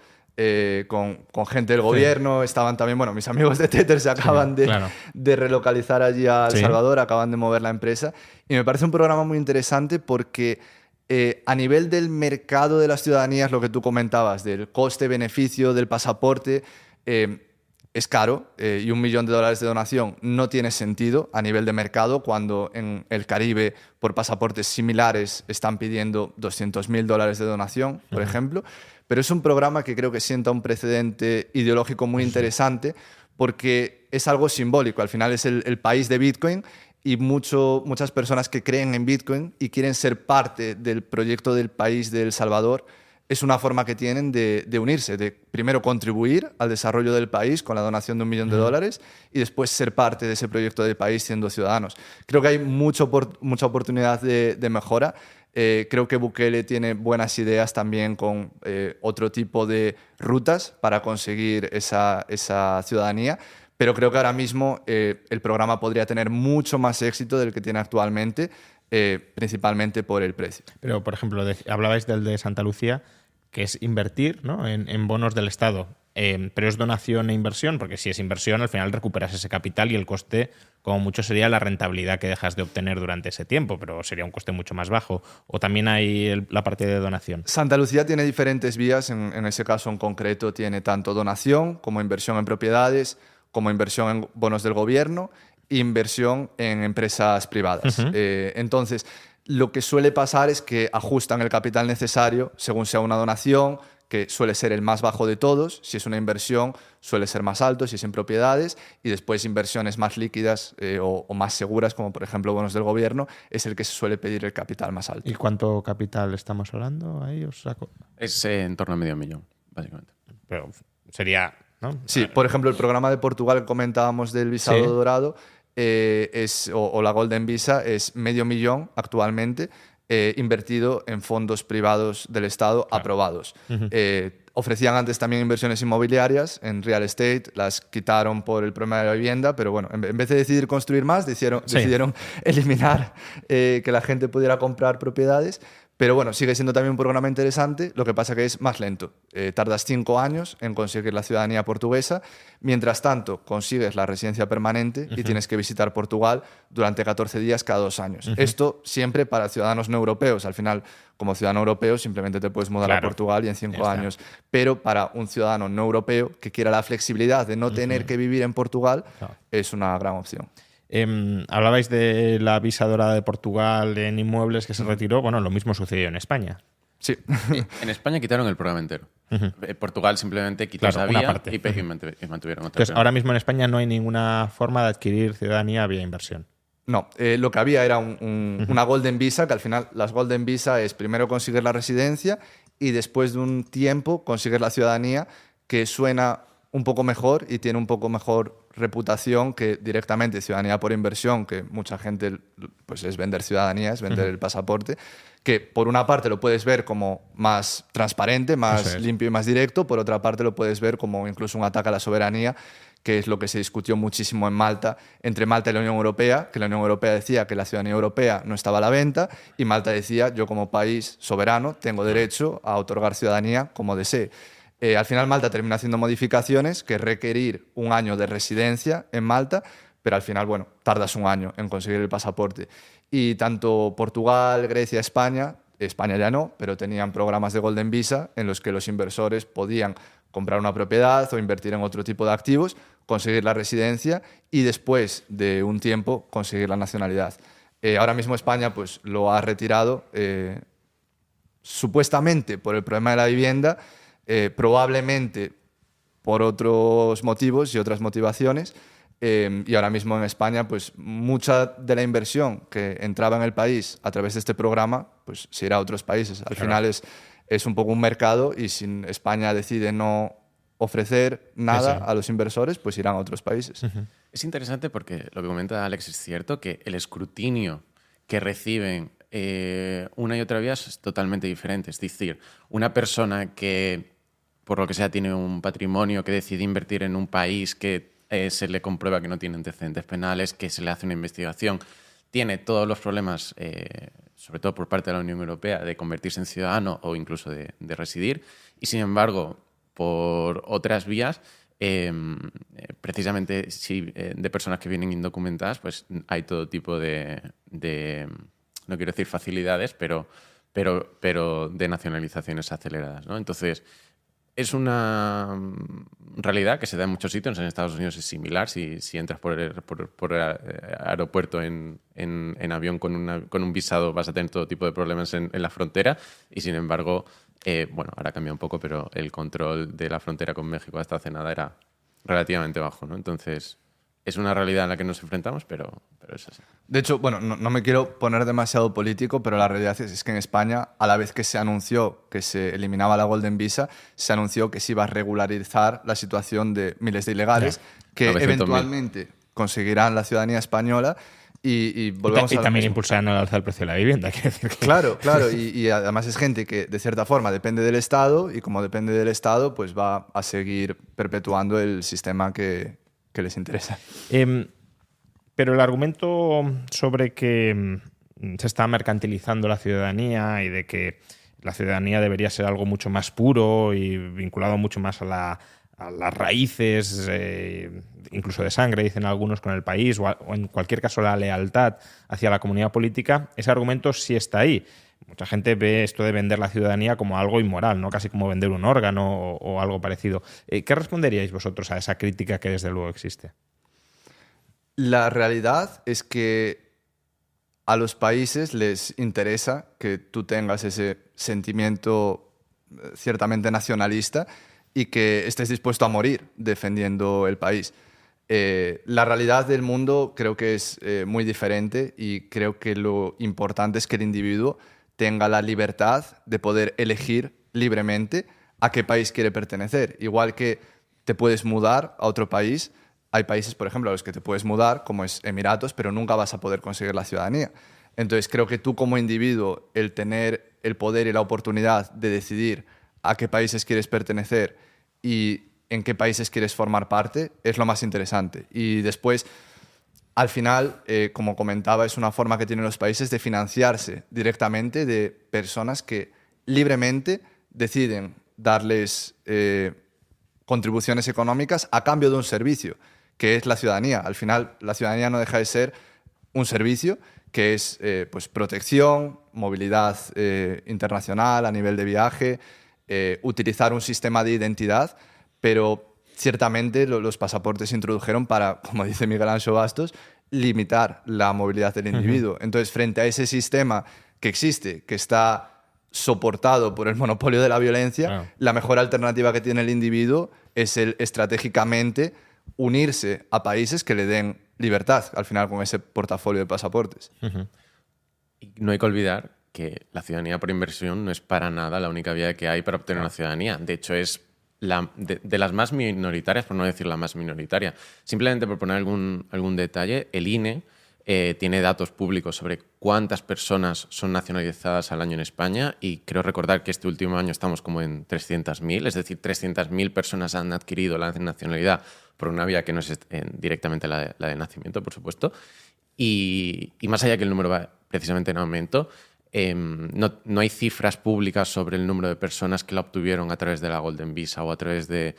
con gente del gobierno, estaban también, bueno, mis amigos de Tether se acaban de relocalizar allí a El Salvador, acaban de mover la empresa, y me parece un programa muy interesante porque a nivel del mercado de las ciudadanías, lo que tú comentabas, del coste-beneficio del pasaporte, es caro, y $1 millón de donación no tiene sentido a nivel de mercado cuando en el Caribe por pasaportes similares están pidiendo $200.000 de donación, por ejemplo. Pero es un programa que creo que sienta un precedente ideológico muy interesante porque es algo simbólico. Al final es el país de Bitcoin, y muchas personas que creen en Bitcoin y quieren ser parte del proyecto del país de El Salvador, es una forma que tienen de unirse, de primero contribuir al desarrollo del país con la donación de $1 millón y después ser parte de ese proyecto de país siendo ciudadanos. Creo que hay mucha oportunidad de mejora. Creo que Bukele tiene buenas ideas también con otro tipo de rutas para conseguir esa ciudadanía, pero creo que ahora mismo el programa podría tener mucho más éxito del que tiene actualmente, principalmente por el precio. Pero, por ejemplo, hablabais del de Santa Lucía, que es invertir, ¿no?, en bonos del Estado. Pero es donación e inversión, porque si es inversión, al final recuperas ese capital y el coste, como mucho, sería la rentabilidad que dejas de obtener durante ese tiempo, pero sería un coste mucho más bajo. O también hay la parte de donación. Santa Lucía tiene diferentes vías. En ese caso en concreto tiene tanto donación como inversión en propiedades, como inversión en bonos del gobierno e inversión en empresas privadas. Entonces, lo que suele pasar es que ajustan el capital necesario según sea una donación, que suele ser el más bajo de todos. Si es una inversión, suele ser más alto, si es en propiedades, y después inversiones más líquidas o más seguras, como por ejemplo bonos del gobierno, es el que se suele pedir el capital más alto. ¿Y cuánto capital estamos hablando ahí? ¿Os saco? Es en torno a $500.000, básicamente. Pero sería, ¿no? Sí, por ejemplo, el programa de Portugal que comentábamos del visado dorado o la Golden Visa es $500.000 actualmente, invertido en fondos privados del Estado aprobados. Ofrecían antes también inversiones inmobiliarias en real estate, las quitaron por el problema de la vivienda, pero bueno, en vez de decidir construir más, decidieron eliminar que la gente pudiera comprar propiedades. Pero bueno, sigue siendo también un programa interesante, lo que pasa que es más lento. Tardas 5 años en conseguir la ciudadanía portuguesa, mientras tanto consigues la residencia permanente y tienes que visitar Portugal durante 14 días cada 2 años. Esto siempre para ciudadanos no europeos. Al final, como ciudadano europeo, simplemente te puedes mudar a Portugal y en 5 años. Pero para un ciudadano no europeo que quiera la flexibilidad de no tener que vivir en Portugal, es una gran opción. Hablabais de la visa dorada de Portugal en inmuebles que se retiró. Bueno, lo mismo sucedió en España. Sí. En España quitaron el programa entero. Portugal simplemente quitó esa vía y mantuvieron otra. Entonces, ahora mismo en España no hay ninguna forma de adquirir ciudadanía vía inversión. No, lo que había era una Golden Visa, que al final las Golden Visa es primero conseguir la residencia y después de un tiempo conseguir la ciudadanía, que suena un poco mejor y tiene un poco mejor reputación que directamente ciudadanía por inversión, que mucha gente pues es vender ciudadanía, es vender el pasaporte, que por una parte lo puedes ver como más transparente, más limpio y más directo, por otra parte lo puedes ver como incluso un ataque a la soberanía, que es lo que se discutió muchísimo en Malta, entre Malta y la Unión Europea, que la Unión Europea decía que la ciudadanía europea no estaba a la venta y Malta decía, yo como país soberano tengo derecho a otorgar ciudadanía como desee. Al final Malta termina haciendo modificaciones que requerir 1 año de residencia en Malta, pero al final, bueno, tardas 1 año en conseguir el pasaporte. Y tanto Portugal, Grecia, España ya no, pero tenían programas de Golden Visa en los que los inversores podían comprar una propiedad o invertir en otro tipo de activos, conseguir la residencia y después de un tiempo conseguir la nacionalidad. Ahora mismo España pues, lo ha retirado supuestamente por el problema de la vivienda, probablemente por otros motivos y otras motivaciones. Y ahora mismo en España, pues mucha de la inversión que entraba en el país a través de este programa, pues se irá a otros países. Al final es un poco un mercado y si España decide no ofrecer nada a los inversores, pues irán a otros países. Es interesante porque lo que comenta Alex es cierto, que el escrutinio que reciben una y otra vez es totalmente diferente. Es decir, una persona que, por lo que sea, tiene un patrimonio, que decide invertir en un país que se le comprueba que no tiene antecedentes penales, que se le hace una investigación, tiene todos los problemas, sobre todo por parte de la Unión Europea, de convertirse en ciudadano o incluso de residir, y sin embargo, por otras vías, precisamente de personas que vienen indocumentadas, pues hay todo tipo de no quiero decir facilidades, pero de nacionalizaciones aceleradas, ¿no? Entonces, es una realidad que se da en muchos sitios. En Estados Unidos es similar. Si entras por el aeropuerto en avión con un visado, vas a tener todo tipo de problemas en la frontera. Y sin embargo, bueno, ahora cambia un poco, pero el control de la frontera con México hasta hace nada era relativamente bajo, ¿no? Entonces, es una realidad en la que nos enfrentamos, pero es así. De hecho, bueno, no me quiero poner demasiado político, pero la realidad es que en España, a la vez que se anunció que se eliminaba la Golden Visa, se anunció que se iba a regularizar la situación de miles de ilegales que eventualmente conseguirán la ciudadanía española y volvemos y también impulsarán el alza del precio de la vivienda. Decir que... Claro, y además es gente que de cierta forma depende del Estado y como depende del Estado, pues va a seguir perpetuando el sistema que les interesa. Pero el argumento sobre que se está mercantilizando la ciudadanía y de que la ciudadanía debería ser algo mucho más puro y vinculado mucho más a las raíces, incluso de sangre, dicen algunos, con el país, o en cualquier caso la lealtad hacia la comunidad política, ese argumento sí está ahí. Mucha gente ve esto de vender la ciudadanía como algo inmoral, ¿no? Casi como vender un órgano o algo parecido. ¿Qué responderíais vosotros a esa crítica que desde luego existe? La realidad es que a los países les interesa que tú tengas ese sentimiento ciertamente nacionalista y que estés dispuesto a morir defendiendo el país. La realidad del mundo creo que es muy diferente y creo que lo importante es que el individuo tenga la libertad de poder elegir libremente a qué país quiere pertenecer. Igual que te puedes mudar a otro país, hay países, por ejemplo, a los que te puedes mudar, como es Emiratos, pero nunca vas a poder conseguir la ciudadanía. Entonces creo que tú como individuo, el tener el poder y la oportunidad de decidir a qué países quieres pertenecer y en qué países quieres formar parte, es lo más interesante. Y después, al final, como comentaba, es una forma que tienen los países de financiarse directamente de personas que libremente deciden darles contribuciones económicas a cambio de un servicio, que es la ciudadanía. Al final, la ciudadanía no deja de ser un servicio que es pues, protección, movilidad internacional a nivel de viaje, utilizar un sistema de identidad, pero ciertamente los pasaportes se introdujeron para, como dice Miguel Anxo Bastos, limitar la movilidad del individuo. Entonces, frente a ese sistema que existe, que está soportado por el monopolio de la violencia, la mejor alternativa que tiene el individuo es el estratégicamente unirse a países que le den libertad, al final, con ese portafolio de pasaportes. Y no hay que olvidar que la ciudadanía por inversión no es para nada la única vía que hay para obtener una ciudadanía. De hecho, es de las más minoritarias, por no decir la más minoritaria. Simplemente por poner algún detalle, el INE tiene datos públicos sobre cuántas personas son nacionalizadas al año en España y creo recordar que este último año estamos como en 300.000, es decir, 300.000 personas han adquirido la nacionalidad por una vía que no es directamente la de nacimiento, por supuesto. Y más allá que el número va precisamente en aumento, no hay cifras públicas sobre el número de personas que la obtuvieron a través de la Golden Visa o a través de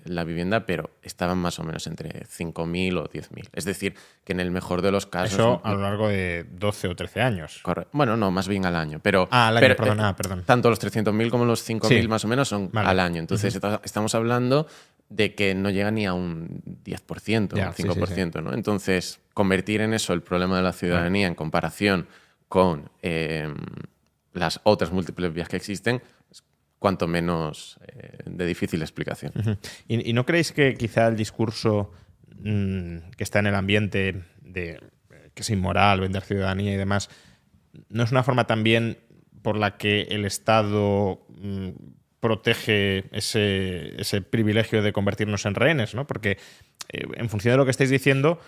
la vivienda, pero estaban más o menos entre 5.000 o 10.000. Es decir, que en el mejor de los casos... Eso a lo largo de 12 o 13 años. Correcto. Bueno, no, más bien al año. Pero, al año, perdón. Tanto los 300.000 como los 5.000 más o menos son al año. Entonces estamos hablando de que no llega ni a un 10%, Ya, un 5%, sí. ¿no? Entonces, convertir en eso el problema de la ciudadanía en comparación con las otras múltiples vías que existen es cuanto menos de difícil explicación. Ujú. ¿Y no creéis que quizá el discurso que está en el ambiente de que es inmoral vender ciudadanía y demás, no es una forma también por la que el Estado protege ese privilegio de convertirnos en rehenes, ¿no? Porque en función de lo que estáis diciendo,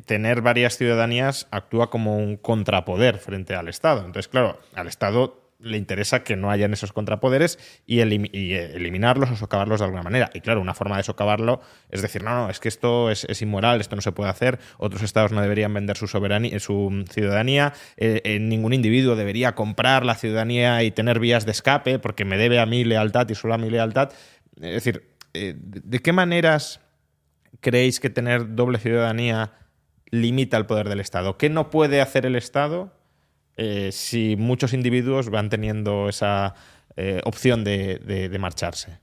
tener varias ciudadanías actúa como un contrapoder frente al Estado. Entonces, claro, al Estado le interesa que no hayan esos contrapoderes y eliminarlos o socavarlos de alguna manera. Y claro, una forma de socavarlo es decir, no, es que esto es inmoral, esto no se puede hacer, otros estados no deberían vender su ciudadanía, ningún individuo debería comprar la ciudadanía y tener vías de escape porque me debe a mí lealtad y solo a mi lealtad. Es decir, ¿de qué maneras creéis que tener doble ciudadanía limita el poder del Estado? ¿Qué no puede hacer el Estado si muchos individuos van teniendo esa opción de marcharse?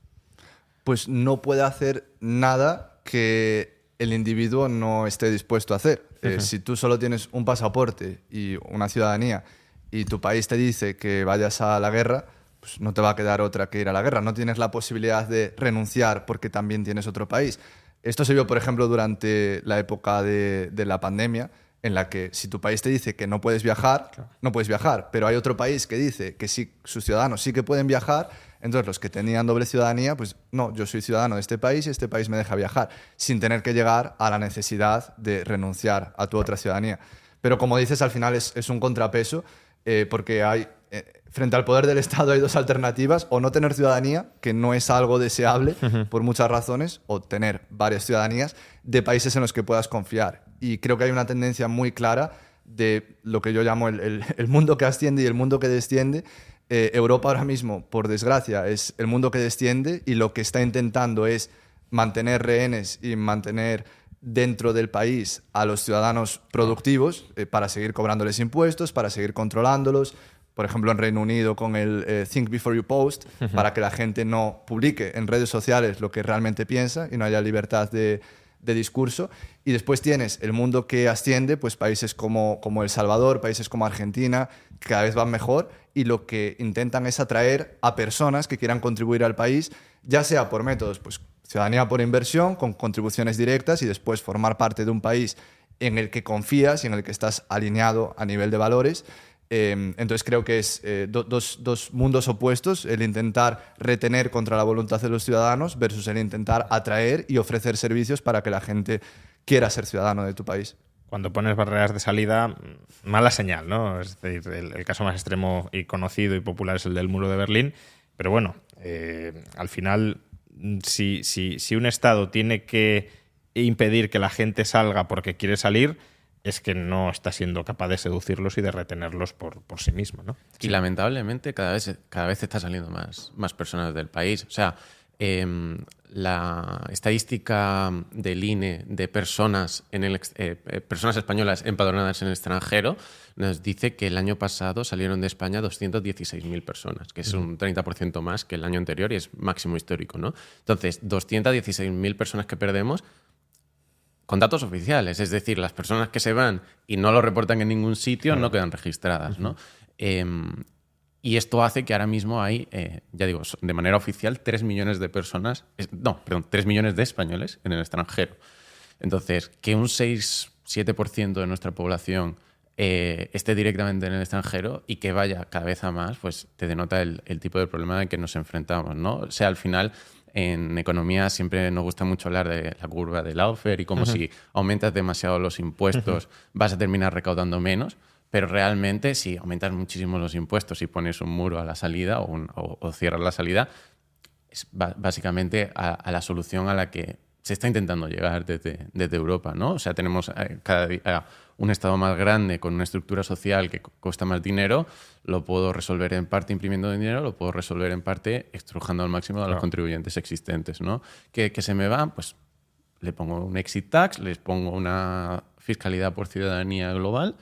Pues no puede hacer nada que el individuo no esté dispuesto a hacer. Si tú solo tienes un pasaporte y una ciudadanía y tu país te dice que vayas a la guerra, pues no te va a quedar otra que ir a la guerra. No tienes la posibilidad de renunciar porque también tienes otro país. Esto se vio, por ejemplo, durante la época de la pandemia, en la que si tu país te dice que no puedes viajar, no puedes viajar, pero hay otro país que dice que sí, sus ciudadanos sí que pueden viajar, entonces los que tenían doble ciudadanía, pues no, yo soy ciudadano de este país y este país me deja viajar, sin tener que llegar a la necesidad de renunciar a tu otra ciudadanía. Pero como dices, al final es un contrapeso, porque hay, frente al poder del Estado hay dos alternativas: o no tener ciudadanía, que no es algo deseable por muchas razones, o tener varias ciudadanías de países en los que puedas confiar. Y creo que hay una tendencia muy clara de lo que yo llamo el mundo que asciende y el mundo que desciende. Europa ahora mismo, por desgracia, es el mundo que desciende y lo que está intentando es mantener rehenes y mantener dentro del país a los ciudadanos productivos para seguir cobrándoles impuestos, para seguir controlándolos. Por ejemplo, en Reino Unido con el Think Before You Post, para que la gente no publique en redes sociales lo que realmente piensa y no haya libertad de discurso. Y después tienes el mundo que asciende, pues países como El Salvador, países como Argentina, que cada vez van mejor y lo que intentan es atraer a personas que quieran contribuir al país, ya sea por métodos, pues ciudadanía por inversión, con contribuciones directas, y después formar parte de un país en el que confías y en el que estás alineado a nivel de valores. Entonces creo que es dos mundos opuestos, el intentar retener contra la voluntad de los ciudadanos versus el intentar atraer y ofrecer servicios para que la gente quiera ser ciudadano de tu país. Cuando pones barreras de salida, mala señal, ¿no? Es decir, el caso más extremo y conocido y popular es el del muro de Berlín, pero bueno, al final, si un Estado tiene que impedir que la gente salga porque quiere salir, es que no está siendo capaz de seducirlos y de retenerlos por sí mismo, ¿no? Y lamentablemente cada vez está saliendo más personas del país. O sea, la estadística del INE de personas españolas empadronadas en el extranjero nos dice que el año pasado salieron de España 216.000 personas, que es un 30% más que el año anterior y es máximo histórico, ¿no? Entonces, 216.000 personas que perdemos con datos oficiales, es decir, las personas que se van y no lo reportan en ningún sitio no quedan registradas, ¿no? Y esto hace que ahora mismo hay, ya digo, de manera oficial, 3 millones de personas, 3 millones de españoles en el extranjero. Entonces, que un 6-7% de nuestra población esté directamente en el extranjero y que vaya cada vez a más, pues te denota el tipo de problema en que nos enfrentamos, ¿no? O sea, al final, en economía siempre nos gusta mucho hablar de la curva de Laffer y como si aumentas demasiado los impuestos vas a terminar recaudando menos, pero realmente si aumentas muchísimo los impuestos y pones un muro a la salida o cierras la salida, es básicamente a la solución a la que se está intentando llegar desde Europa, ¿no? O sea, tenemos cada día un Estado más grande con una estructura social que cuesta más dinero, lo puedo resolver en parte imprimiendo dinero, lo puedo resolver en parte estrujando al máximo a los contribuyentes existentes, ¿no? ¿Que se me van? Pues le pongo un exit tax, les pongo una fiscalidad por ciudadanía global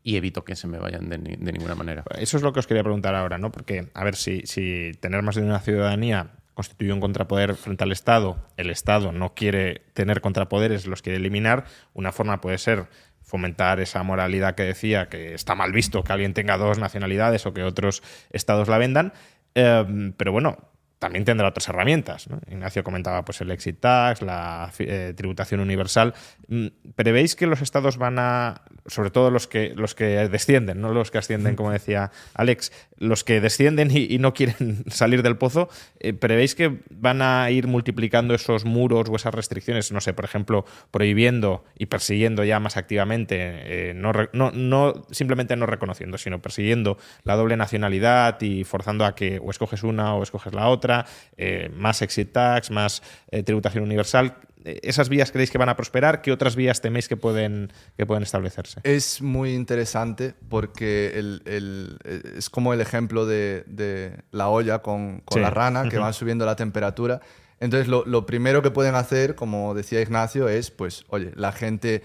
y evito que se me vayan de ninguna manera. Eso es lo que os quería preguntar ahora, ¿no? Porque, a ver, si tener más de una ciudadanía constituye un contrapoder frente al Estado, el Estado no quiere tener contrapoderes, los quiere eliminar, una forma puede ser fomentar esa moralidad que decía, que está mal visto que alguien tenga 2 nacionalidades o que otros estados la vendan, pero bueno, también tendrá otras herramientas, ¿no? Ignacio comentaba pues el exit tax, la tributación universal. ¿Prevéis que los estados van a, sobre todo los que descienden, no los que ascienden, como decía Alex, los que descienden y no quieren salir del pozo, ¿prevéis que van a ir multiplicando esos muros o esas restricciones? No sé, por ejemplo, prohibiendo y persiguiendo ya más activamente, no simplemente no reconociendo, sino persiguiendo la doble nacionalidad y forzando a que o escoges una o escoges la otra, más exit tax, más tributación universal. ¿Esas vías creéis que van a prosperar? ¿Qué otras vías teméis que pueden establecerse? Es muy interesante porque es como el ejemplo de la olla con la rana, que van subiendo la temperatura. Entonces, lo primero que pueden hacer, como decía Ignacio, es, pues, oye, la gente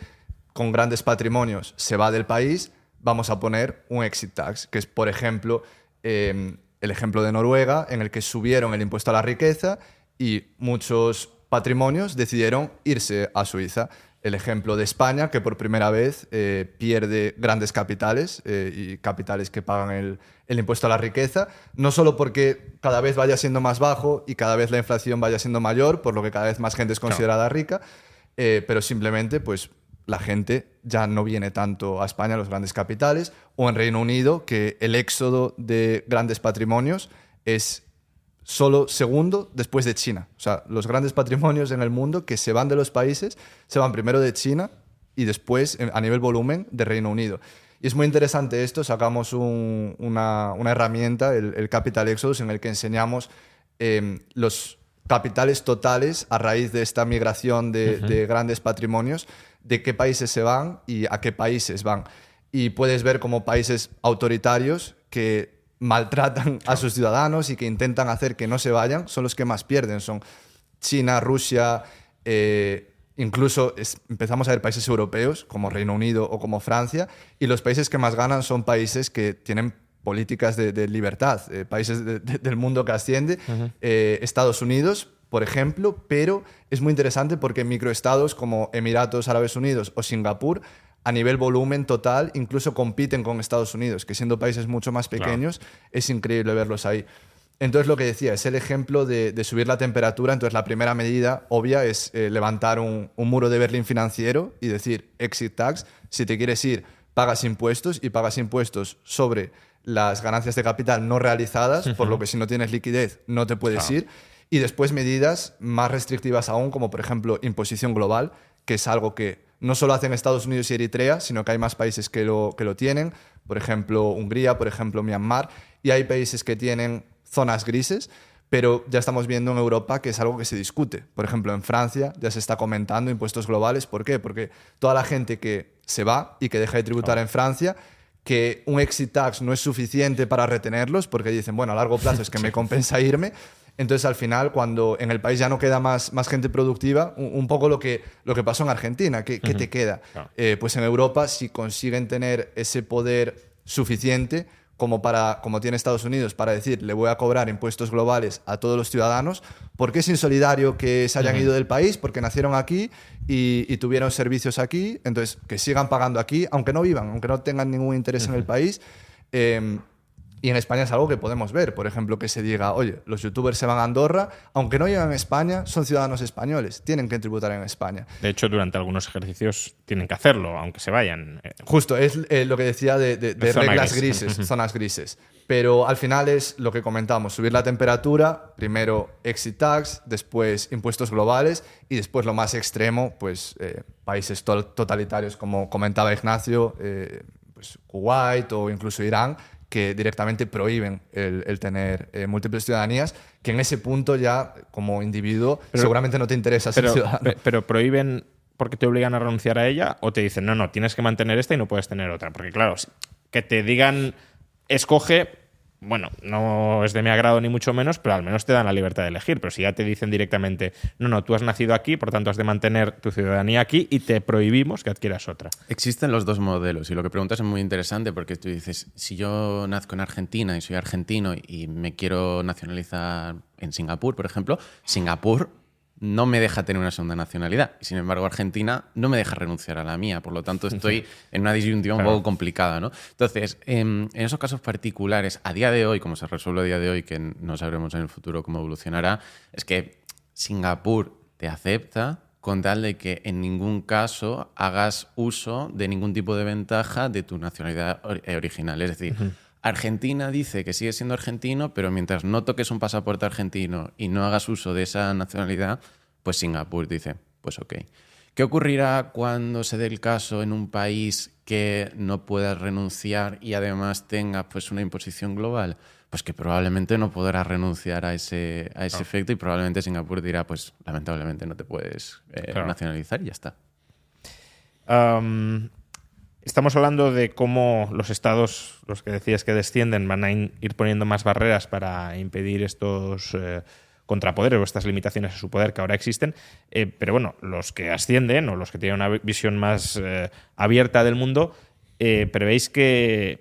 con grandes patrimonios se va del país, vamos a poner un exit tax, que es, por ejemplo, el ejemplo de Noruega, en el que subieron el impuesto a la riqueza y muchos patrimonios decidieron irse a Suiza. El ejemplo de España, que por primera vez pierde grandes capitales y capitales que pagan el impuesto a la riqueza, no solo porque cada vez vaya siendo más bajo y cada vez la inflación vaya siendo mayor, por lo que cada vez más gente es considerada rica, pero simplemente pues la gente ya no viene tanto a España, a los grandes capitales, o en Reino Unido, que el éxodo de grandes patrimonios es solo segundo después de China. O sea, los grandes patrimonios en el mundo que se van de los países, se van primero de China y después, a nivel volumen, de Reino Unido. Y es muy interesante esto, sacamos una herramienta, el Capital Exodus, en el que enseñamos los capitales totales a raíz de esta migración de grandes patrimonios, de qué países se van y a qué países van. Y puedes ver como países autoritarios que maltratan a sus ciudadanos y que intentan hacer que no se vayan, son los que más pierden. Son China, Rusia, incluso empezamos a ver países europeos como Reino Unido o como Francia, y los países que más ganan son países que tienen políticas de libertad, países del mundo que asciende, Estados Unidos, por ejemplo, pero es muy interesante porque microestados como Emiratos Árabes Unidos o Singapur, a nivel volumen total, incluso compiten con Estados Unidos, que siendo países mucho más pequeños, es increíble verlos ahí. Entonces, lo que decía, es el ejemplo de subir la temperatura. Entonces, la primera medida obvia es levantar un muro de Berlín financiero y decir, exit tax, si te quieres ir, pagas impuestos, y pagas impuestos sobre las ganancias de capital no realizadas, por lo que si no tienes liquidez no te puedes ir. Y después medidas más restrictivas aún, como por ejemplo imposición global, que es algo que no solo hacen Estados Unidos y Eritrea, sino que hay más países que lo tienen, por ejemplo Hungría, por ejemplo Myanmar, y hay países que tienen zonas grises, pero ya estamos viendo en Europa que es algo que se discute. Por ejemplo, en Francia ya se está comentando impuestos globales. ¿Por qué? Porque toda la gente que se va y que deja de tributar en Francia, que un exit tax no es suficiente para retenerlos, porque dicen, bueno, a largo plazo es que me compensa irme. Entonces, al final, cuando en el país ya no queda más gente productiva, un poco lo que pasó en Argentina, ¿qué te queda? Pues en Europa, si consiguen tener ese poder suficiente como tiene Estados Unidos para decir, le voy a cobrar impuestos globales a todos los ciudadanos, porque es insolidario que se hayan ido del país, porque nacieron aquí y tuvieron servicios aquí, entonces que sigan pagando aquí, aunque no vivan, aunque no tengan ningún interés en el país. Y en España es algo que podemos ver, por ejemplo, que se diga, oye, los youtubers se van a Andorra, aunque no llegan a España, son ciudadanos españoles, tienen que tributar en España. De hecho, durante algunos ejercicios tienen que hacerlo, aunque se vayan. Justo, es lo que decía de reglas grises, zonas grises. Pero al final es lo que comentamos, subir la temperatura, primero exit tax, después impuestos globales y después lo más extremo, pues países totalitarios como comentaba Ignacio, pues Kuwait o incluso Irán, que directamente prohíben el tener múltiples ciudadanías, que en ese punto ya, como individuo, seguramente no te interesa ser ciudadano. Pero prohíben porque te obligan a renunciar a ella, o te dicen, no, tienes que mantener esta y no puedes tener otra. Porque claro, que te digan, escoge, bueno, no es de mi agrado ni mucho menos, pero al menos te dan la libertad de elegir. Pero si ya te dicen directamente, no, tú has nacido aquí, por tanto has de mantener tu ciudadanía aquí y te prohibimos que adquieras otra. Existen los dos modelos y lo que preguntas es muy interesante porque tú dices, si yo nazco en Argentina y soy argentino y me quiero nacionalizar en Singapur, por ejemplo, Singapur no me deja tener una segunda nacionalidad. Y sin embargo, Argentina no me deja renunciar a la mía. Por lo tanto, estoy en una disyuntiva un poco complicada, ¿no? Entonces, en esos casos particulares, a día de hoy, como se resuelve a día de hoy, que no sabremos en el futuro cómo evolucionará, es que Singapur te acepta con tal de que en ningún caso hagas uso de ningún tipo de ventaja de tu nacionalidad original. Es decir, Argentina dice que sigues siendo argentino, pero mientras no toques un pasaporte argentino y no hagas uso de esa nacionalidad, pues Singapur dice, pues ok. ¿Qué ocurrirá cuando se dé el caso en un país que no puedas renunciar y además tenga pues una imposición global? Pues que probablemente no podrás renunciar a ese efecto y probablemente Singapur dirá, pues lamentablemente no te puedes nacionalizar y ya está. Estamos hablando de cómo los estados, los que decías que descienden, van a ir poniendo más barreras para impedir estos contrapoderes o estas limitaciones a su poder que ahora existen. Pero bueno, los que ascienden o los que tienen una visión más abierta del mundo, ¿prevéis que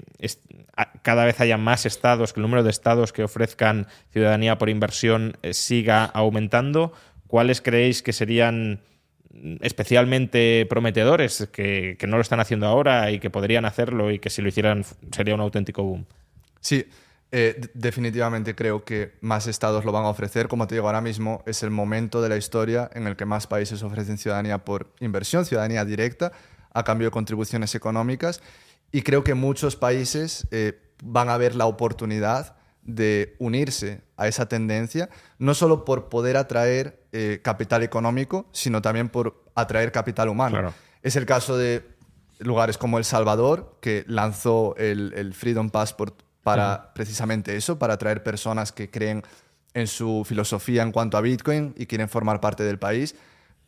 cada vez haya más estados, que el número de estados que ofrezcan ciudadanía por inversión siga aumentando? ¿Cuáles creéis que serían especialmente prometedores, que no lo están haciendo ahora y que podrían hacerlo y que si lo hicieran sería un auténtico boom? Sí, definitivamente creo que más estados lo van a ofrecer. Como te digo, ahora mismo es el momento de la historia en el que más países ofrecen ciudadanía por inversión, ciudadanía directa, a cambio de contribuciones económicas. Y creo que muchos países van a ver la oportunidad de unirse a esa tendencia, no solo por poder atraer capital económico, sino también por atraer capital humano. Claro. Es el caso de lugares como El Salvador, que lanzó el Freedom Passport para precisamente eso, para atraer personas que creen en su filosofía en cuanto a Bitcoin y quieren formar parte del país,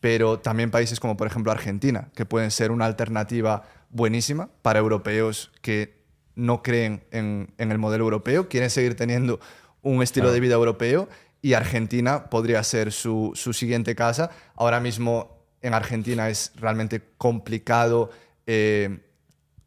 pero también países como por ejemplo Argentina, que pueden ser una alternativa buenísima para europeos que no creen en el modelo europeo, quieren seguir teniendo un estilo de vida europeo, y Argentina podría ser su siguiente casa. Ahora mismo en Argentina es realmente complicado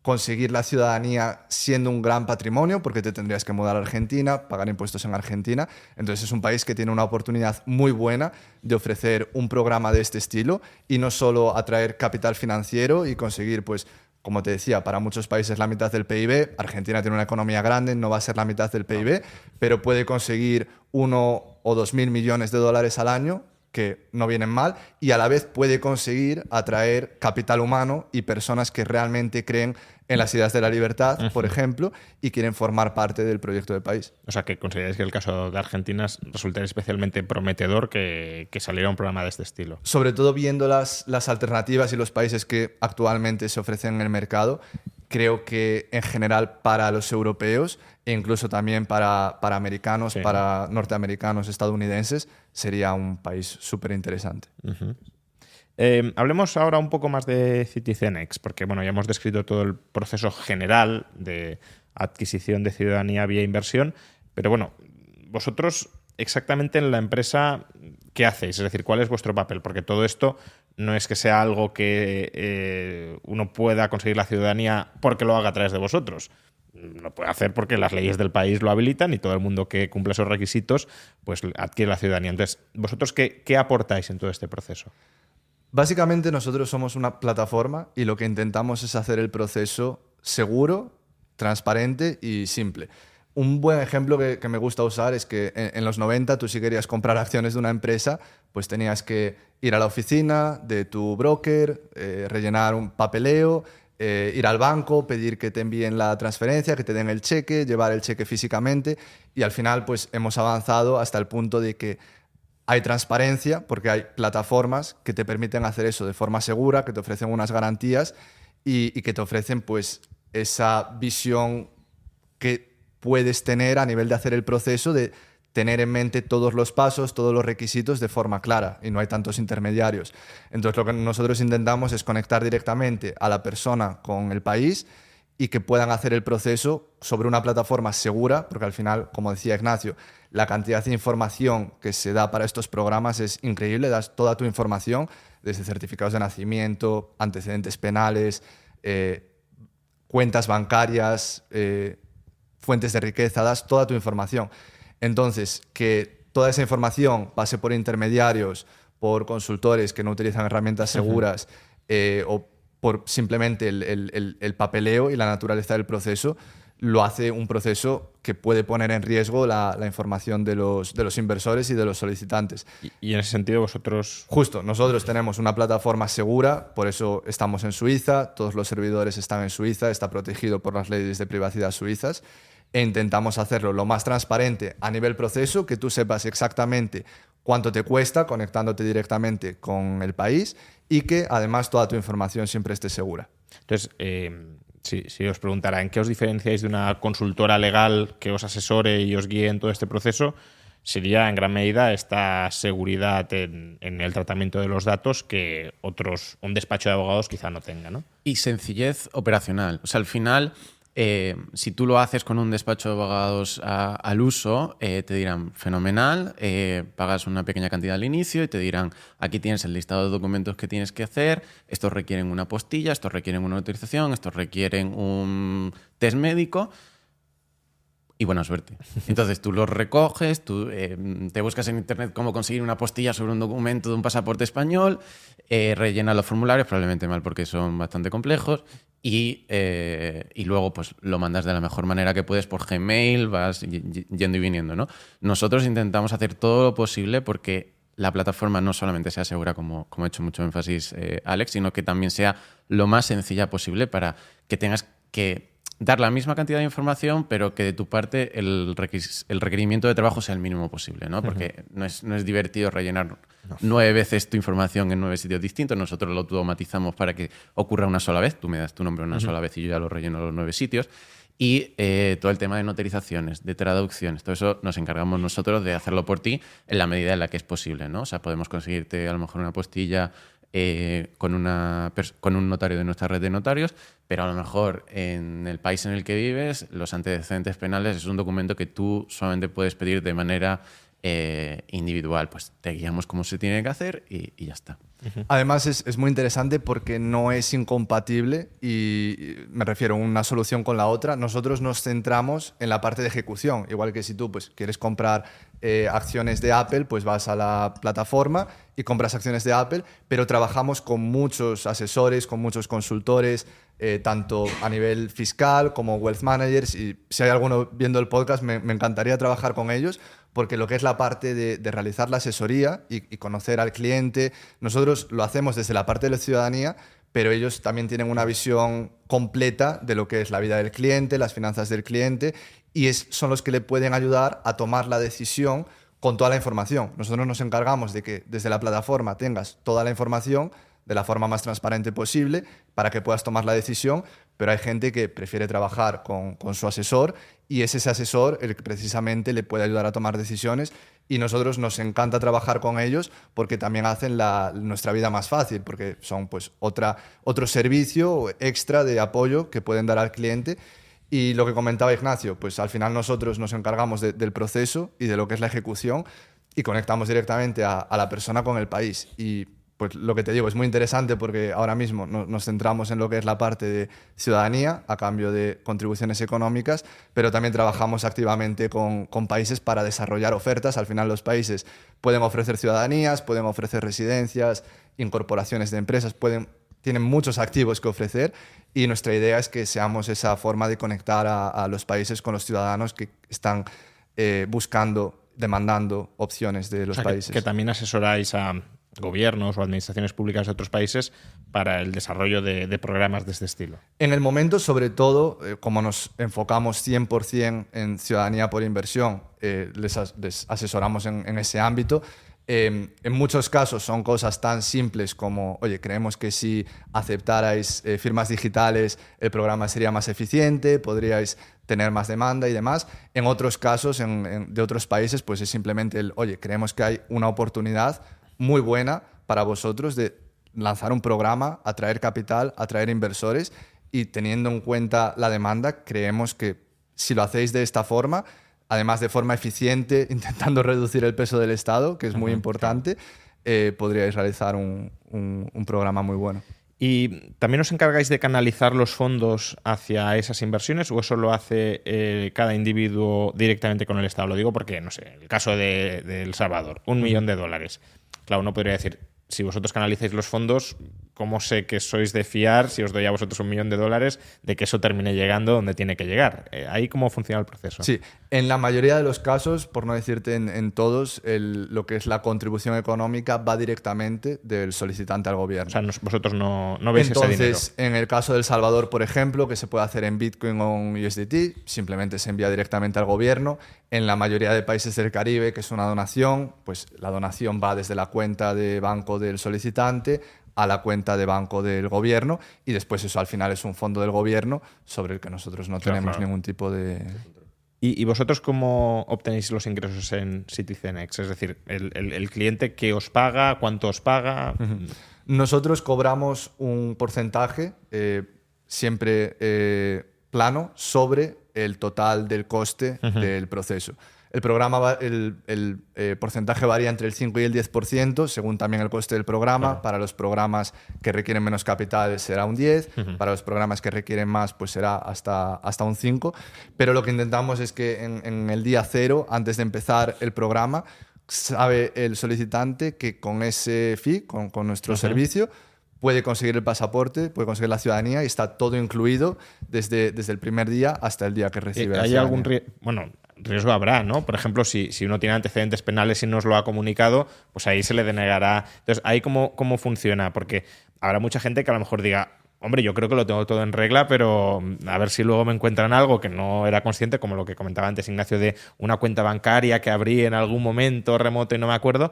conseguir la ciudadanía siendo un gran patrimonio, porque te tendrías que mudar a Argentina, pagar impuestos en Argentina. Entonces es un país que tiene una oportunidad muy buena de ofrecer un programa de este estilo y no solo atraer capital financiero y conseguir, pues, como te decía, para muchos países la mitad del PIB. Argentina tiene una economía grande, no va a ser la mitad del PIB, pero puede conseguir 1 o 2.000 millones de dólares al año, que no vienen mal, y a la vez puede conseguir atraer capital humano y personas que realmente creen en las ideas de la libertad, por ejemplo, y quieren formar parte del proyecto del país. O sea, que consideráis que el caso de Argentina resultaría especialmente prometedor que saliera un programa de este estilo. Sobre todo viendo las alternativas y los países que actualmente se ofrecen en el mercado, creo que en general para los europeos e incluso también para americanos, sí, para norteamericanos, estadounidenses, sería un país súper interesante. Hablemos ahora un poco más de CitizenX, porque bueno, ya hemos descrito todo el proceso general de adquisición de ciudadanía vía inversión, pero bueno, vosotros exactamente en la empresa, ¿qué hacéis? Es decir, ¿cuál es vuestro papel? Porque todo esto no es que sea algo que uno pueda conseguir la ciudadanía porque lo haga a través de vosotros. Lo puede hacer porque las leyes del país lo habilitan y todo el mundo que cumple esos requisitos pues adquiere la ciudadanía. Entonces, ¿vosotros qué aportáis en todo este proceso? Básicamente nosotros somos una plataforma y lo que intentamos es hacer el proceso seguro, transparente y simple. Un buen ejemplo que me gusta usar es que en los 90 tú si querías comprar acciones de una empresa, pues tenías que ir a la oficina de tu broker, rellenar un papeleo, ir al banco, pedir que te envíen la transferencia, que te den el cheque, llevar el cheque físicamente, y al final pues hemos avanzado hasta el punto de que hay transparencia porque hay plataformas que te permiten hacer eso de forma segura, que te ofrecen unas garantías y que te ofrecen pues esa visión que puedes tener a nivel de hacer el proceso, de tener en mente todos los pasos, todos los requisitos de forma clara y no hay tantos intermediarios. Entonces lo que nosotros intentamos es conectar directamente a la persona con el país y que puedan hacer el proceso sobre una plataforma segura, porque al final, como decía Ignacio, la cantidad de información que se da para estos programas es increíble. Das toda tu información, desde certificados de nacimiento, antecedentes penales, cuentas bancarias, fuentes de riqueza, das toda tu información. Entonces, que toda esa información pase por intermediarios, por consultores que no utilizan herramientas seguras, o por simplemente el papeleo y la naturaleza del proceso, lo hace un proceso que puede poner en riesgo la información de los inversores y de los solicitantes. Y en ese sentido vosotros... Justo, nosotros tenemos una plataforma segura, por eso estamos en Suiza, todos los servidores están en Suiza, está protegido por las leyes de privacidad suizas, e intentamos hacerlo lo más transparente a nivel proceso, que tú sepas exactamente cuánto te cuesta conectándote directamente con el país y que además toda tu información siempre esté segura. Entonces, si os preguntara en qué os diferenciáis de una consultora legal que os asesore y os guíe en todo este proceso, sería en gran medida esta seguridad en el tratamiento de los datos que un despacho de abogados quizá no tenga, ¿no? Y sencillez operacional. O sea, al final, si tú lo haces con un despacho de abogados al uso, te dirán, fenomenal, pagas una pequeña cantidad al inicio y te dirán, aquí tienes el listado de documentos que tienes que hacer, estos requieren una apostilla, estos requieren una autorización, estos requieren un test médico y buena suerte. Entonces tú los recoges, tú te buscas en internet cómo conseguir una apostilla sobre un documento de un pasaporte español, rellenas los formularios, probablemente mal porque son bastante complejos, y luego pues lo mandas de la mejor manera que puedes por Gmail, vas yendo y viniendo, ¿no? Nosotros intentamos hacer todo lo posible porque la plataforma no solamente sea segura, como ha hecho mucho énfasis Alex, sino que también sea lo más sencilla posible para que tengas que dar la misma cantidad de información, pero que de tu parte el requerimiento de trabajo sea el mínimo posible, ¿no? Porque no es divertido rellenar 9 veces tu información en 9 sitios distintos. Nosotros lo automatizamos para que ocurra una sola vez. Tú me das tu nombre una sola vez y yo ya lo relleno los 9 sitios. Y todo el tema de notarizaciones, de traducciones, todo eso nos encargamos nosotros de hacerlo por ti en la medida en la que es posible, ¿no? O sea, podemos conseguirte a lo mejor una apostilla con un notario de nuestra red de notarios, pero a lo mejor en el país en el que vives, los antecedentes penales es un documento que tú solamente puedes pedir de manera individual. Pues te guiamos cómo se tiene que hacer y ya está. Además es muy interesante porque no es incompatible y me refiero a una solución con la otra. Nosotros nos centramos en la parte de ejecución, igual que si tú pues, quieres comprar acciones de Apple, pues vas a la plataforma y compras acciones de Apple, pero trabajamos con muchos asesores, con muchos consultores, tanto a nivel fiscal como wealth managers, y si hay alguno viendo el podcast me encantaría trabajar con ellos, porque lo que es la parte de realizar la asesoría y conocer al cliente, nosotros lo hacemos desde la parte de la ciudadanía, pero ellos también tienen una visión completa de lo que es la vida del cliente, las finanzas del cliente, y son los que le pueden ayudar a tomar la decisión con toda la información. Nosotros nos encargamos de que desde la plataforma tengas toda la información de la forma más transparente posible para que puedas tomar la decisión, pero hay gente que prefiere trabajar con su asesor y es ese asesor el que precisamente le puede ayudar a tomar decisiones, y nosotros nos encanta trabajar con ellos porque también hacen nuestra vida más fácil, porque son pues otro servicio extra de apoyo que pueden dar al cliente. Y lo que comentaba Ignacio, pues al final nosotros nos encargamos del proceso y de lo que es la ejecución y conectamos directamente a la persona con el país. Y pues lo que te digo, es muy interesante porque ahora mismo nos centramos en lo que es la parte de ciudadanía a cambio de contribuciones económicas, pero también trabajamos activamente con países para desarrollar ofertas. Al final los países pueden ofrecer ciudadanías, pueden ofrecer residencias, incorporaciones de empresas, tienen muchos activos que ofrecer, y nuestra idea es que seamos esa forma de conectar a los países con los ciudadanos que están demandando opciones de los países. Que también asesoráis a gobiernos o administraciones públicas de otros países para el desarrollo de programas de este estilo. En el momento, sobre todo, como nos enfocamos 100% en ciudadanía por inversión, les asesoramos en ese ámbito. En muchos casos son cosas tan simples como, oye, creemos que si aceptarais firmas digitales el programa sería más eficiente, podríais tener más demanda y demás. En otros casos, de otros países, pues es simplemente oye, creemos que hay una oportunidad muy buena para vosotros de lanzar un programa, atraer capital, atraer inversores, y teniendo en cuenta la demanda, creemos que si lo hacéis de esta forma, además de forma eficiente, intentando reducir el peso del Estado, que es muy importante, podríais realizar un programa muy bueno. ¿Y también os encargáis de canalizar los fondos hacia esas inversiones o eso lo hace cada individuo directamente con el Estado? Lo digo porque, no sé, el caso de El Salvador, $1 millón. Claro, uno podría decir, si vosotros canalizáis los fondos, ¿cómo sé que sois de fiar, si os doy a vosotros $1 millón, de que eso termine llegando donde tiene que llegar? ¿Ahí cómo funciona el proceso? Sí, en la mayoría de los casos, por no decirte en todos, lo que es la contribución económica va directamente del solicitante al gobierno. O sea, vosotros no veis ese dinero. Entonces, en el caso de El Salvador, por ejemplo, que se puede hacer en Bitcoin o en USDT, simplemente se envía directamente al gobierno. En la mayoría de países del Caribe, que es una donación, pues la donación va desde la cuenta de banco del solicitante a la cuenta de banco del gobierno y después eso al final es un fondo del gobierno sobre el que nosotros no tenemos ningún tipo de... ¿Y vosotros cómo obtenéis los ingresos en CitizenX? Es decir, el cliente que os paga, cuánto os paga. Nosotros cobramos un porcentaje siempre plano sobre el total del coste del proceso. El programa, el porcentaje varía entre el 5 y el 10%, según también el coste del programa. Para los programas que requieren menos capital será un 10, para los programas que requieren más pues será hasta un 5. Pero lo que intentamos es que en el día cero, antes de empezar el programa, sabe el solicitante que con ese fee, con nuestro servicio, puede conseguir el pasaporte, puede conseguir la ciudadanía y está todo incluido desde el primer día hasta el día que recibe la ¿Hay ciudadanía. algún riesgo habrá, ¿no? Por ejemplo, si uno tiene antecedentes penales y no os lo ha comunicado, pues ahí se le denegará. Entonces, ¿ahí cómo funciona? Porque habrá mucha gente que a lo mejor diga, hombre, yo creo que lo tengo todo en regla, pero a ver si luego me encuentran algo que no era consciente, como lo que comentaba antes Ignacio, de una cuenta bancaria que abrí en algún momento remoto y no me acuerdo.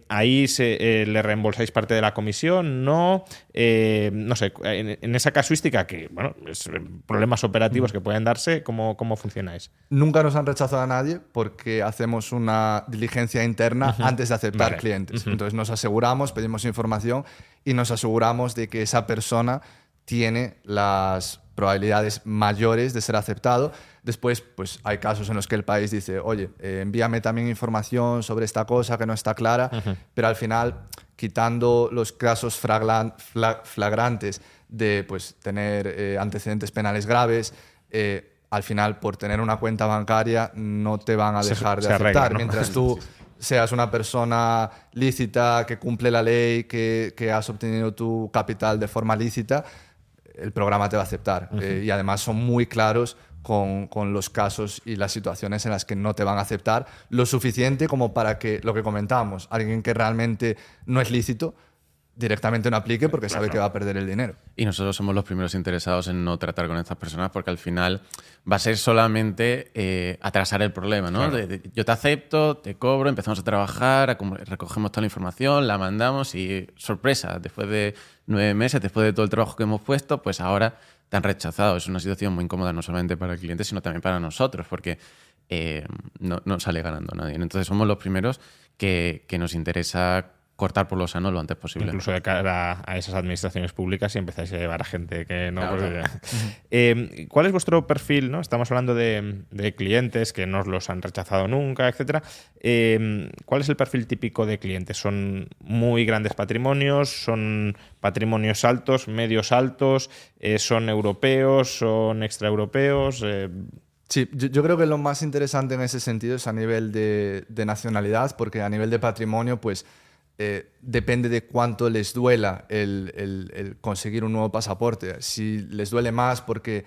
Ahí le reembolsáis parte de la comisión, ¿no? No sé, en esa casuística que, bueno, es problemas operativos que pueden darse, ¿cómo funcionáis? Nunca nos han rechazado a nadie porque hacemos una diligencia interna antes de aceptar clientes. Entonces nos aseguramos, pedimos información y nos aseguramos de que esa persona tiene las probabilidades mayores de ser aceptado. Después, pues hay casos en los que el país dice, oye, envíame también información sobre esta cosa que no está clara, pero al final, quitando los casos flagrantes de pues, tener antecedentes penales graves, al final, por tener una cuenta bancaria, no te van a dejar de aceptar. Arregla, ¿no? Mientras tú seas una persona lícita, que cumple la ley, que has obtenido tu capital de forma lícita, el programa te va a aceptar. Y además son muy claros con los casos y las situaciones en las que no te van a aceptar, lo suficiente como para que, lo que comentábamos, alguien que realmente no es lícito, directamente no aplique porque sabe que va a perder el dinero. Y nosotros somos los primeros interesados en no tratar con estas personas porque al final va a ser solamente atrasar el problema, ¿no? Claro. Yo te acepto, te cobro, empezamos a trabajar, recogemos toda la información, la mandamos y sorpresa, después de 9 meses, después de todo el trabajo que hemos puesto, pues ahora te han rechazado. Es una situación muy incómoda no solamente para el cliente, sino también para nosotros porque no sale ganando nadie. Entonces somos los primeros que nos interesa cortar por lo sano lo antes posible. Incluso de cara a esas administraciones públicas y empezáis a llevar a gente que no... Claro, claro. ¿Cuál es vuestro perfil? ¿No? Estamos hablando de clientes que no os los han rechazado nunca, etcétera. ¿Cuál es el perfil típico de clientes? ¿Son muy grandes patrimonios? ¿Son patrimonios altos, medios altos? ¿Son europeos? ¿Son extraeuropeos? Sí, yo creo que lo más interesante en ese sentido es a nivel de nacionalidad, porque a nivel de patrimonio, pues depende de cuánto les duela el conseguir un nuevo pasaporte. Si les duele más porque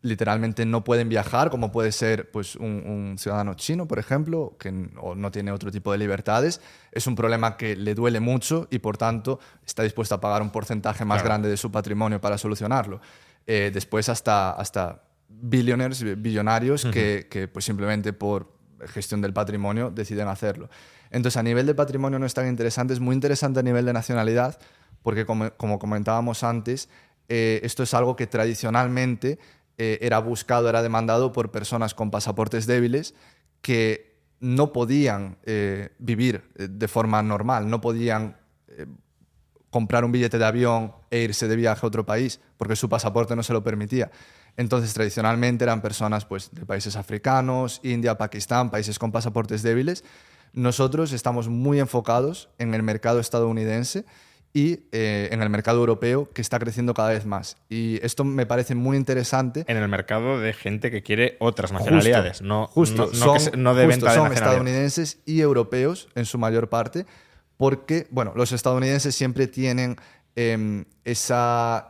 literalmente no pueden viajar, como puede ser pues, un ciudadano chino, por ejemplo, que no tiene otro tipo de libertades, es un problema que le duele mucho y, por tanto, está dispuesto a pagar un porcentaje más grande de su patrimonio para solucionarlo. Después hasta billonarios que pues, simplemente por gestión del patrimonio deciden hacerlo. Entonces, a nivel de patrimonio no es tan interesante, es muy interesante a nivel de nacionalidad, porque como comentábamos antes, esto es algo que tradicionalmente era buscado, era demandado por personas con pasaportes débiles que no podían vivir de forma normal, no podían comprar un billete de avión e irse de viaje a otro país, porque su pasaporte no se lo permitía. Entonces, tradicionalmente eran personas pues, de países africanos, India, Pakistán, países con pasaportes débiles. Nosotros estamos muy enfocados en el mercado estadounidense y en el mercado europeo, que está creciendo cada vez más. Y esto me parece muy interesante. En el mercado de gente que quiere otras nacionalidades, no de son venta de nacionalidades. Estadounidenses y europeos en su mayor parte, porque bueno, los estadounidenses siempre tienen esa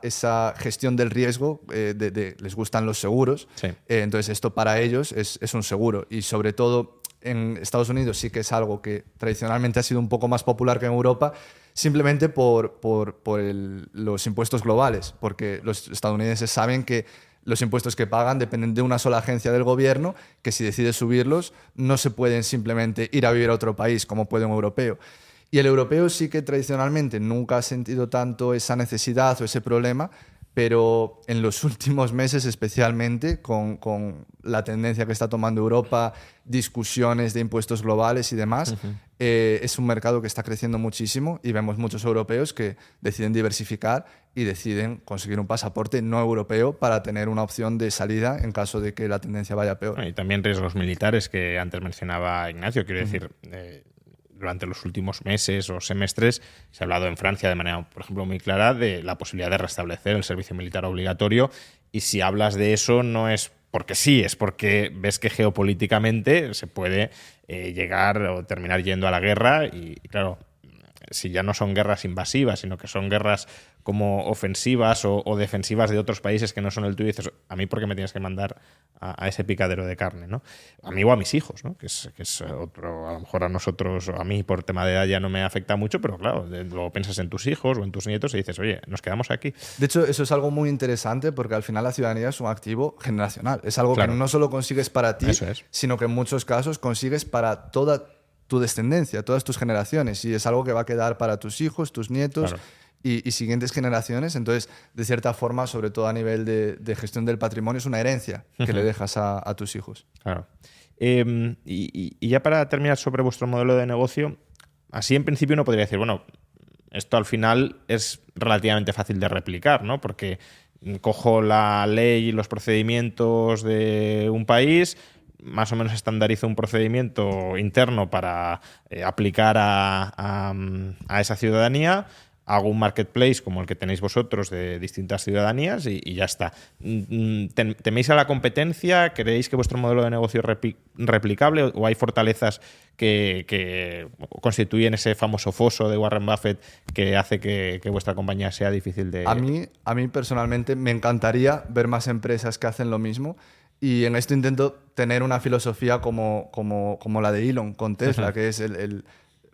gestión del riesgo, les gustan los seguros. Sí. Entonces esto para ellos es un seguro. Y sobre todo en Estados Unidos sí que es algo que tradicionalmente ha sido un poco más popular que en Europa, simplemente por los impuestos globales, porque los estadounidenses saben que los impuestos que pagan dependen de una sola agencia del gobierno, que si decide subirlos no se pueden simplemente ir a vivir a otro país como puede un europeo. Y el europeo sí que tradicionalmente nunca ha sentido tanto esa necesidad o ese problema, pero en los últimos meses especialmente, con la tendencia que está tomando Europa, discusiones de impuestos globales y demás, es un mercado que está creciendo muchísimo y vemos muchos europeos que deciden diversificar y deciden conseguir un pasaporte no europeo para tener una opción de salida en caso de que la tendencia vaya peor. Y también riesgos militares que antes mencionaba Ignacio, quiero decir... durante los últimos meses o semestres se ha hablado en Francia de manera, por ejemplo, muy clara de la posibilidad de restablecer el servicio militar obligatorio, y si hablas de eso no es porque sí, es porque ves que geopolíticamente se puede llegar o terminar yendo a la guerra y claro, si ya no son guerras invasivas, sino que son guerras como ofensivas o defensivas de otros países que no son el tuyo, y dices, a mí ¿por qué me tienes que mandar a ese picadero de carne, ¿no? A mí o a mis hijos, ¿no? Que es otro, a lo mejor a nosotros o a mí por tema de edad ya no me afecta mucho, pero claro, luego piensas en tus hijos o en tus nietos y dices, oye, nos quedamos aquí. De hecho, eso es algo muy interesante porque al final la ciudadanía es un activo generacional. Es algo que no solo consigues para ti, sino que en muchos casos consigues para toda tu descendencia, todas tus generaciones, y es algo que va a quedar para tus hijos, tus nietos y siguientes generaciones. Entonces, de cierta forma, sobre todo a nivel de gestión del patrimonio, es una herencia que le dejas a tus hijos. Claro. Y ya para terminar sobre vuestro modelo de negocio, así en principio uno podría decir, bueno, esto al final es relativamente fácil de replicar, ¿no? Porque cojo la ley y los procedimientos de un país, más o menos estandarizo un procedimiento interno para aplicar a esa ciudadanía, hago un marketplace como el que tenéis vosotros de distintas ciudadanías y ya está. ¿Teméis a la competencia? ¿Creéis que vuestro modelo de negocio es replicable o hay fortalezas que constituyen ese famoso foso de Warren Buffett que hace que vuestra compañía sea difícil de...? A mí personalmente me encantaría ver más empresas que hacen lo mismo. Y en esto intento tener una filosofía como la de Elon con Tesla, que es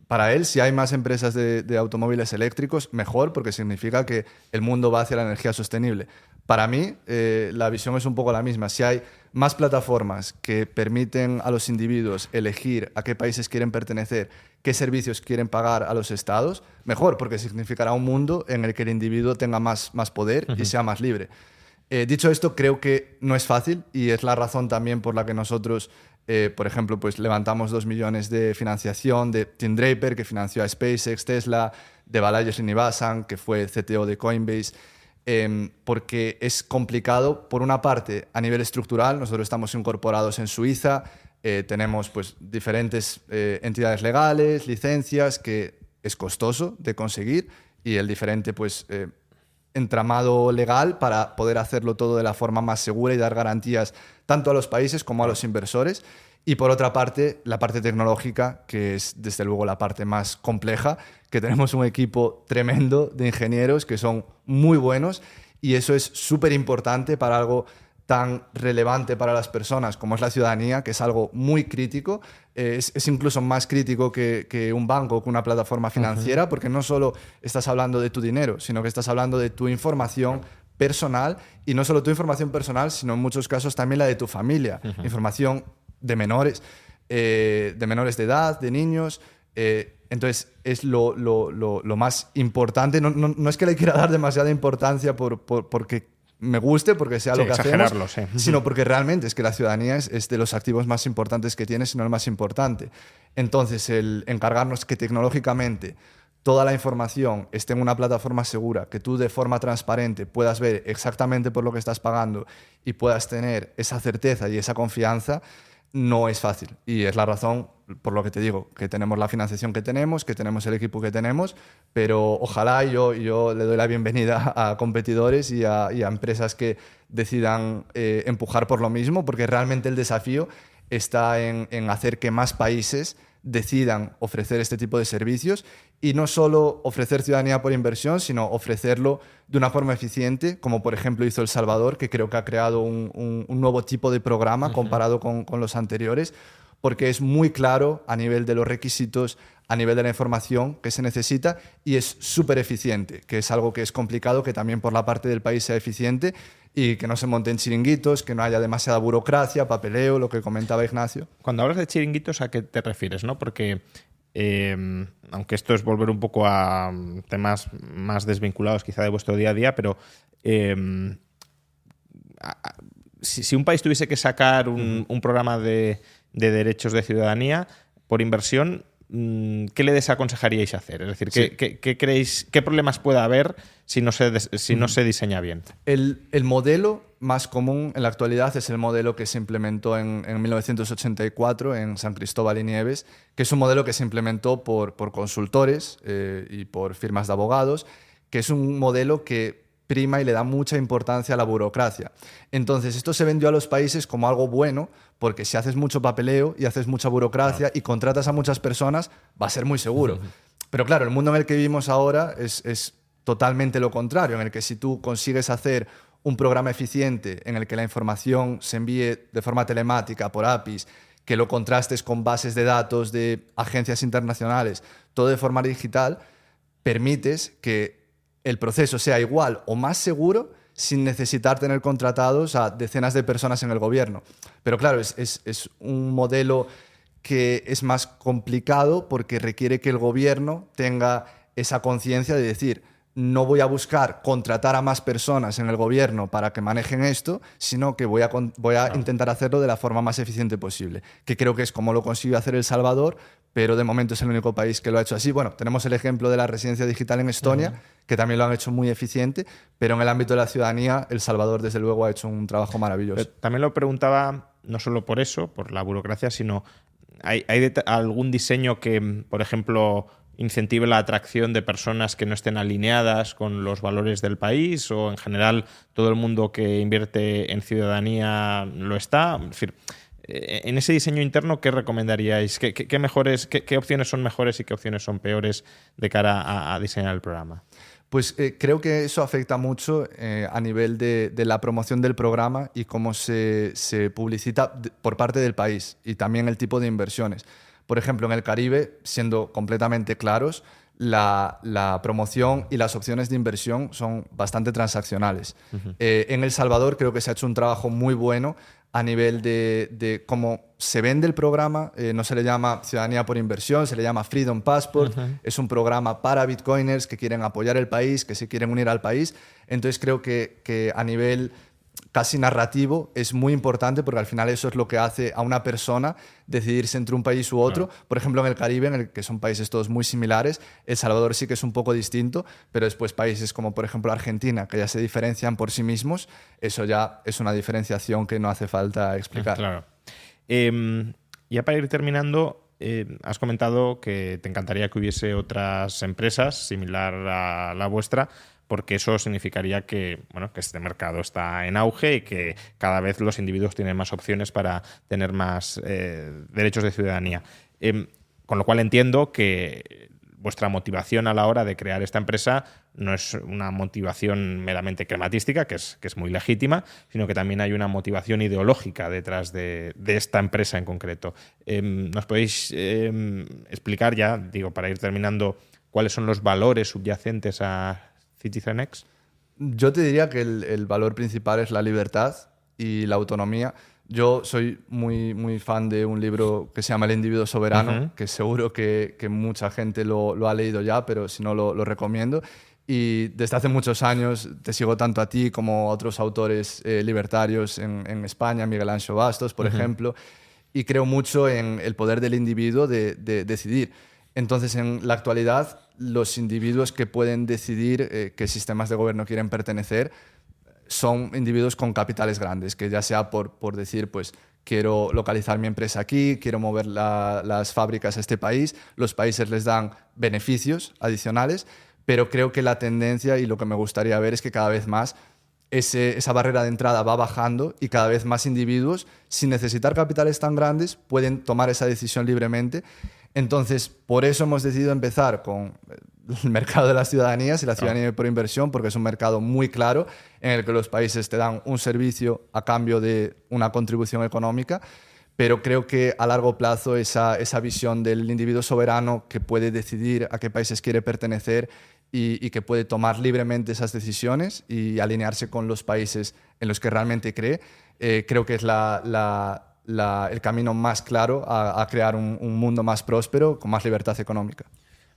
para él, si hay más empresas de automóviles eléctricos, mejor, porque significa que el mundo va hacia la energía sostenible. Para mí, la visión es un poco la misma. Si hay más plataformas que permiten a los individuos elegir a qué países quieren pertenecer, qué servicios quieren pagar a los estados, mejor, porque significará un mundo en el que el individuo tenga más poder y sea más libre. Dicho esto, creo que no es fácil y es la razón también por la que nosotros, por ejemplo, pues levantamos 2 millones de financiación de Tim Draper, que financió a SpaceX, Tesla, de Balaji Srinivasan, que fue CTO de Coinbase, porque es complicado, por una parte, a nivel estructural. Nosotros estamos incorporados en Suiza, tenemos pues, diferentes entidades legales, licencias, que es costoso de conseguir, y el diferente pues, entramado legal para poder hacerlo todo de la forma más segura y dar garantías tanto a los países como a los inversores. Y por otra parte, la parte tecnológica, que es desde luego la parte más compleja, que tenemos un equipo tremendo de ingenieros que son muy buenos, y eso es súper importante para algo tan relevante para las personas como es la ciudadanía, que es algo muy crítico. Es incluso más crítico que un banco, que una plataforma financiera, porque no solo estás hablando de tu dinero, sino que estás hablando de tu información personal, y no solo tu información personal, sino en muchos casos también la de tu familia, información de menores de edad, de niños. Entonces es lo más importante. No es que le quiera dar demasiada importancia porque me guste, porque sea lo que hacemos, sino porque realmente es que la ciudadanía es de los activos más importantes que tiene, si no el más importante. Entonces, el encargarnos que tecnológicamente toda la información esté en una plataforma segura, que tú de forma transparente puedas ver exactamente por lo que estás pagando y puedas tener esa certeza y esa confianza, no es fácil. Y es la razón, por lo que te digo, que tenemos la financiación que tenemos el equipo que tenemos, pero ojalá yo le doy la bienvenida a competidores y a empresas que decidan empujar por lo mismo, porque realmente el desafío está en hacer que más países decidan ofrecer este tipo de servicios y no solo ofrecer ciudadanía por inversión, sino ofrecerlo de una forma eficiente, como por ejemplo hizo El Salvador, que creo que ha creado un nuevo tipo de programa comparado con los anteriores, porque es muy claro a nivel de los requisitos, a nivel de la información que se necesita y es súper eficiente, que es algo que es complicado, que también por la parte del país sea eficiente y que no se monten chiringuitos, que no haya demasiada burocracia, papeleo, lo que comentaba Ignacio. Cuando hablas de chiringuitos, ¿a qué te refieres? ¿No? Porque, aunque esto es volver un poco a temas más desvinculados quizá de vuestro día a día, pero si un país tuviese que sacar un programa de derechos de ciudadanía por inversión, ¿qué le desaconsejaríais hacer? Es decir, ¿qué creéis, qué problemas puede haber si no se diseña bien? El modelo más común en la actualidad es el modelo que se implementó en 1984 en San Cristóbal y Nieves, que es un modelo que se implementó por consultores y por firmas de abogados, que es un modelo que prima y le da mucha importancia a la burocracia. Entonces, esto se vendió a los países como algo bueno, porque si haces mucho papeleo y haces mucha burocracia y contratas a muchas personas, va a ser muy seguro. Pero claro, el mundo en el que vivimos ahora es totalmente lo contrario, en el que si tú consigues hacer un programa eficiente en el que la información se envíe de forma telemática por APIs, que lo contrastes con bases de datos de agencias internacionales, todo de forma digital, permites que el proceso sea igual o más seguro sin necesitar tener contratados a decenas de personas en el gobierno. Pero claro, es un modelo que es más complicado porque requiere que el gobierno tenga esa conciencia de decir, no voy a buscar contratar a más personas en el gobierno para que manejen esto, sino que voy a intentar hacerlo de la forma más eficiente posible, que creo que es como lo consiguió hacer El Salvador, pero de momento es el único país que lo ha hecho así. Bueno, tenemos el ejemplo de la residencia digital en Estonia, que también lo han hecho muy eficiente, pero en el ámbito de la ciudadanía, El Salvador desde luego ha hecho un trabajo maravilloso. Pero también lo preguntaba no solo por eso, por la burocracia, sino ¿hay algún diseño que, por ejemplo, incentive la atracción de personas que no estén alineadas con los valores del país, o en general todo el mundo que invierte en ciudadanía lo está? Es decir, en ese diseño interno, ¿qué recomendaríais? ¿Qué opciones son mejores y qué opciones son peores de cara a diseñar el programa? Pues creo que eso afecta mucho a nivel de la promoción del programa y cómo se publicita por parte del país y también el tipo de inversiones. Por ejemplo, en el Caribe, siendo completamente claros, la promoción y las opciones de inversión son bastante transaccionales. En El Salvador creo que se ha hecho un trabajo muy bueno a nivel de cómo se vende el programa. No se le llama Ciudadanía por Inversión, se le llama Freedom Passport. Es un programa para bitcoiners que quieren apoyar el país, que se quieren unir al país. Entonces creo que a nivel casi narrativo es muy importante, porque al final eso es lo que hace a una persona decidirse entre un país u otro. Por ejemplo, en el Caribe, en el que son países todos muy similares, El Salvador sí que es un poco distinto, pero después países como por ejemplo Argentina, que ya se diferencian por sí mismos, eso ya es una diferenciación que no hace falta explicar. Claro. Ya para ir terminando, has comentado que te encantaría que hubiese otras empresas similar a la vuestra, porque eso significaría que este mercado está en auge y que cada vez los individuos tienen más opciones para tener más derechos de ciudadanía. Con lo cual entiendo que vuestra motivación a la hora de crear esta empresa no es una motivación meramente crematística, que es muy legítima, sino que también hay una motivación ideológica detrás de esta empresa en concreto. ¿Nos podéis explicar ya, para ir terminando, cuáles son los valores subyacentes a CitizenX? Yo te diría que el valor principal es la libertad y la autonomía. Yo soy muy fan de un libro que se llama El individuo soberano, que seguro que mucha gente lo ha leído ya, pero si no lo recomiendo. Y desde hace muchos años te sigo tanto a ti como a otros autores libertarios en España, Miguel Anxo Bastos, por ejemplo, y creo mucho en el poder del individuo de decidir. Entonces, en la actualidad, los individuos que pueden decidir qué sistemas de gobierno quieren pertenecer son individuos con capitales grandes, que ya sea por decir, pues, quiero localizar mi empresa aquí, quiero mover las fábricas a este país, los países les dan beneficios adicionales, pero creo que la tendencia y lo que me gustaría ver es que cada vez más esa barrera de entrada va bajando y cada vez más individuos, sin necesitar capitales tan grandes, pueden tomar esa decisión libremente. Entonces, por eso hemos decidido empezar con el mercado de las ciudadanías y la ciudadanía por inversión, porque es un mercado muy claro en el que los países te dan un servicio a cambio de una contribución económica, pero creo que a largo plazo esa visión del individuo soberano que puede decidir a qué países quiere pertenecer y que puede tomar libremente esas decisiones y alinearse con los países en los que realmente cree, creo que es el camino más claro a crear un mundo más próspero, con más libertad económica.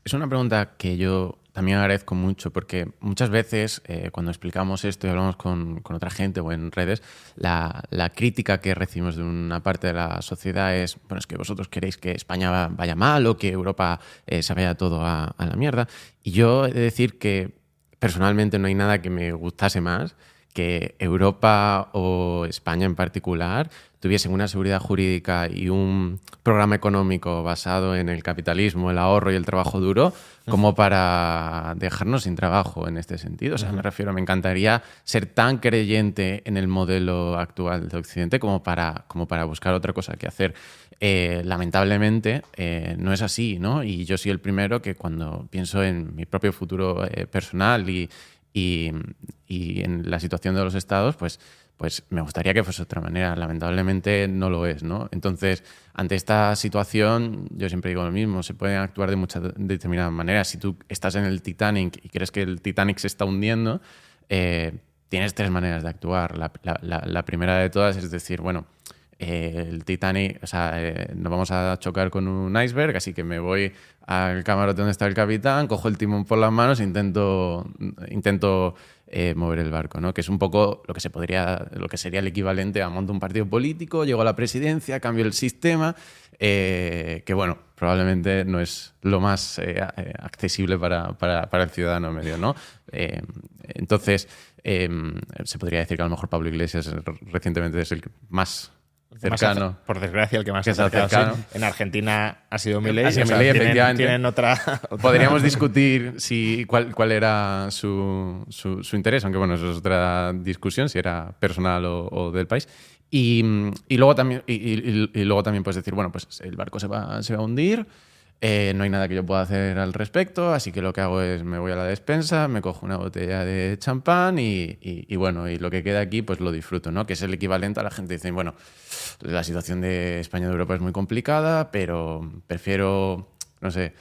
Es una pregunta que yo también agradezco mucho porque muchas veces cuando explicamos esto y hablamos con otra gente o en redes, la crítica que recibimos de una parte de la sociedad es, bueno, es que vosotros queréis que España vaya mal o que Europa se vaya todo a la mierda. Y yo he de decir que personalmente no hay nada que me gustase más que Europa o España en particular tuviesen una seguridad jurídica y un programa económico basado en el capitalismo, el ahorro y el trabajo duro, como para dejarnos sin trabajo en este sentido. O sea, me refiero, me encantaría ser tan creyente en el modelo actual de Occidente como para buscar otra cosa que hacer. Lamentablemente no es así, ¿no? Y yo soy el primero que cuando pienso en mi propio futuro personal y en la situación de los estados, pues me gustaría que fuese de otra manera. Lamentablemente no lo es, ¿no? Entonces, ante esta situación, yo siempre digo lo mismo, se pueden actuar de muchas determinadas maneras. Si tú estás en el Titanic y crees que el Titanic se está hundiendo, tienes tres maneras de actuar. La primera de todas es decir, bueno, el Titanic, o sea, nos vamos a chocar con un iceberg, así que me voy al camarote donde está el capitán, cojo el timón por las manos e intento mover el barco, ¿no? Que es un poco lo que sería el equivalente a montar un partido político, llego a la presidencia, cambio el sistema, que bueno, probablemente no es lo más accesible para el ciudadano medio, ¿no? Entonces, se podría decir que a lo mejor Pablo Iglesias recientemente es el más cercano. Por desgracia, el que más se ha acercado. Sí. En Argentina ha sido Milei. Efectivamente. Tienen otra... Podríamos discutir cuál era su interés, aunque bueno, eso es otra discusión, si era personal o del país. Y luego también puedes decir, bueno, pues el barco se va a hundir, no hay nada que yo pueda hacer al respecto, así que lo que hago es me voy a la despensa, me cojo una botella de champán y bueno, y lo que queda aquí pues lo disfruto, ¿no? Que es el equivalente a la gente que dice, bueno, la situación de España y de Europa es muy complicada, pero prefiero, no sé,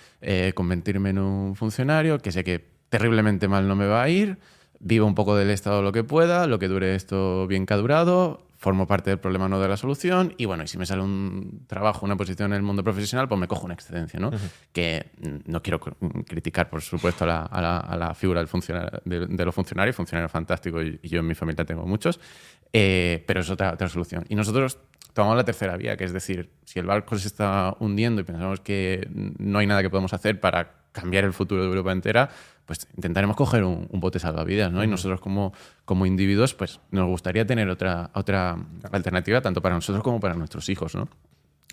convertirme en un funcionario que sé que terriblemente mal no me va a ir, vivo un poco del Estado lo que pueda, lo que dure esto bien que ha durado, formo parte del problema, no de la solución, y bueno, y si me sale un trabajo, una posición en el mundo profesional, pues me cojo una excedencia, ¿no? Que no quiero criticar, por supuesto, a la figura de los funcionarios fantásticos, y yo en mi familia tengo muchos, pero es otra solución. Y nosotros tomamos la tercera vía, que es decir, si el barco se está hundiendo y pensamos que no hay nada que podamos hacer para cambiar el futuro de Europa entera, pues intentaremos coger un bote salvavidas, ¿no? Y nosotros como individuos, pues nos gustaría tener otra alternativa tanto para nosotros como para nuestros hijos, ¿no?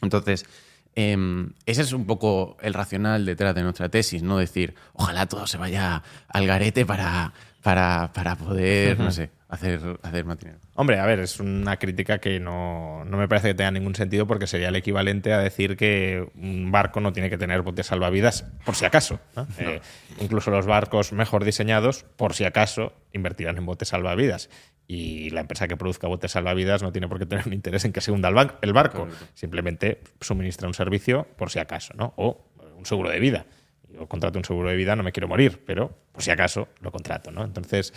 Entonces, ese es un poco el racional detrás de nuestra tesis, ¿no? Decir, ojalá todo se vaya al garete para poder, no sé, hacer más dinero. Hombre, a ver, es una crítica que no me parece que tenga ningún sentido, porque sería el equivalente a decir que un barco no tiene que tener botes salvavidas por si acaso, ¿no? Incluso los barcos mejor diseñados, por si acaso, invertirán en botes salvavidas. Y la empresa que produzca botes salvavidas no tiene por qué tener un interés en que se hunda el barco. Correcto. Simplemente suministra un servicio por si acaso, ¿no? O un seguro de vida. Yo contrato un seguro de vida, no me quiero morir, pero por si acaso lo contrato, ¿no? Entonces,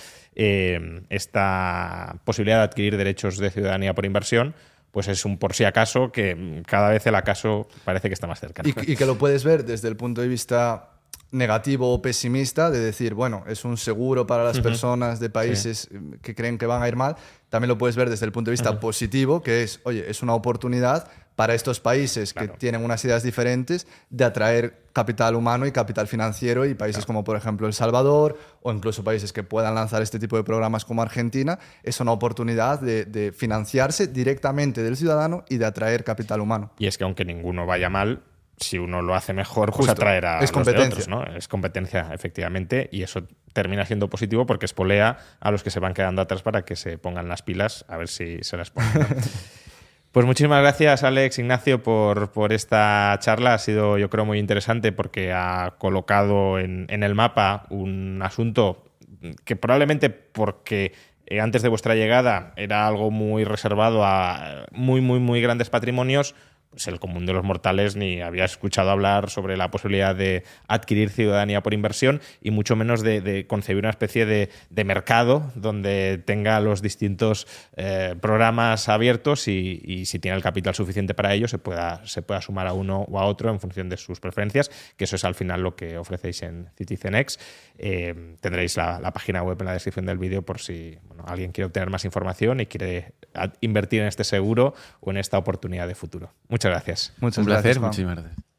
esta posibilidad de adquirir derechos de ciudadanía por inversión, pues es un por si acaso que cada vez el acaso parece que está más cerca. Y que lo puedes ver desde el punto de vista negativo o pesimista, de decir, bueno, es un seguro para las personas de países que creen que van a ir mal. También lo puedes ver desde el punto de vista positivo, que es, oye, es una oportunidad para estos países que tienen unas ideas diferentes de atraer capital humano y capital financiero, y países como por ejemplo El Salvador o incluso países que puedan lanzar este tipo de programas como Argentina, es una oportunidad de financiarse directamente del ciudadano y de atraer capital humano. Y es que aunque ninguno vaya mal, si uno lo hace mejor, pues Justo. atraerá Es a los de competencia. otros, ¿no? Es competencia, efectivamente, y eso termina siendo positivo porque espolea a los que se van quedando atrás para que se pongan las pilas, a ver si se las ponen, ¿no? Pues muchísimas gracias, Alex, Ignacio, por esta charla. Ha sido, yo creo, muy interesante porque ha colocado en el mapa un asunto que probablemente porque antes de vuestra llegada era algo muy reservado a muy grandes patrimonios, pues el común de los mortales ni había escuchado hablar sobre la posibilidad de adquirir ciudadanía por inversión y mucho menos de concebir una especie de mercado donde tenga los distintos programas abiertos y si tiene el capital suficiente para ello se pueda sumar a uno o a otro en función de sus preferencias, que eso es al final lo que ofrecéis en CitizenX. Tendréis la página web en la descripción del vídeo por si alguien quiere obtener más información y quiere invertir en este seguro o en esta oportunidad de futuro. Muchas gracias. Muchas Un placer, gracias, Juan. muchísimas gracias.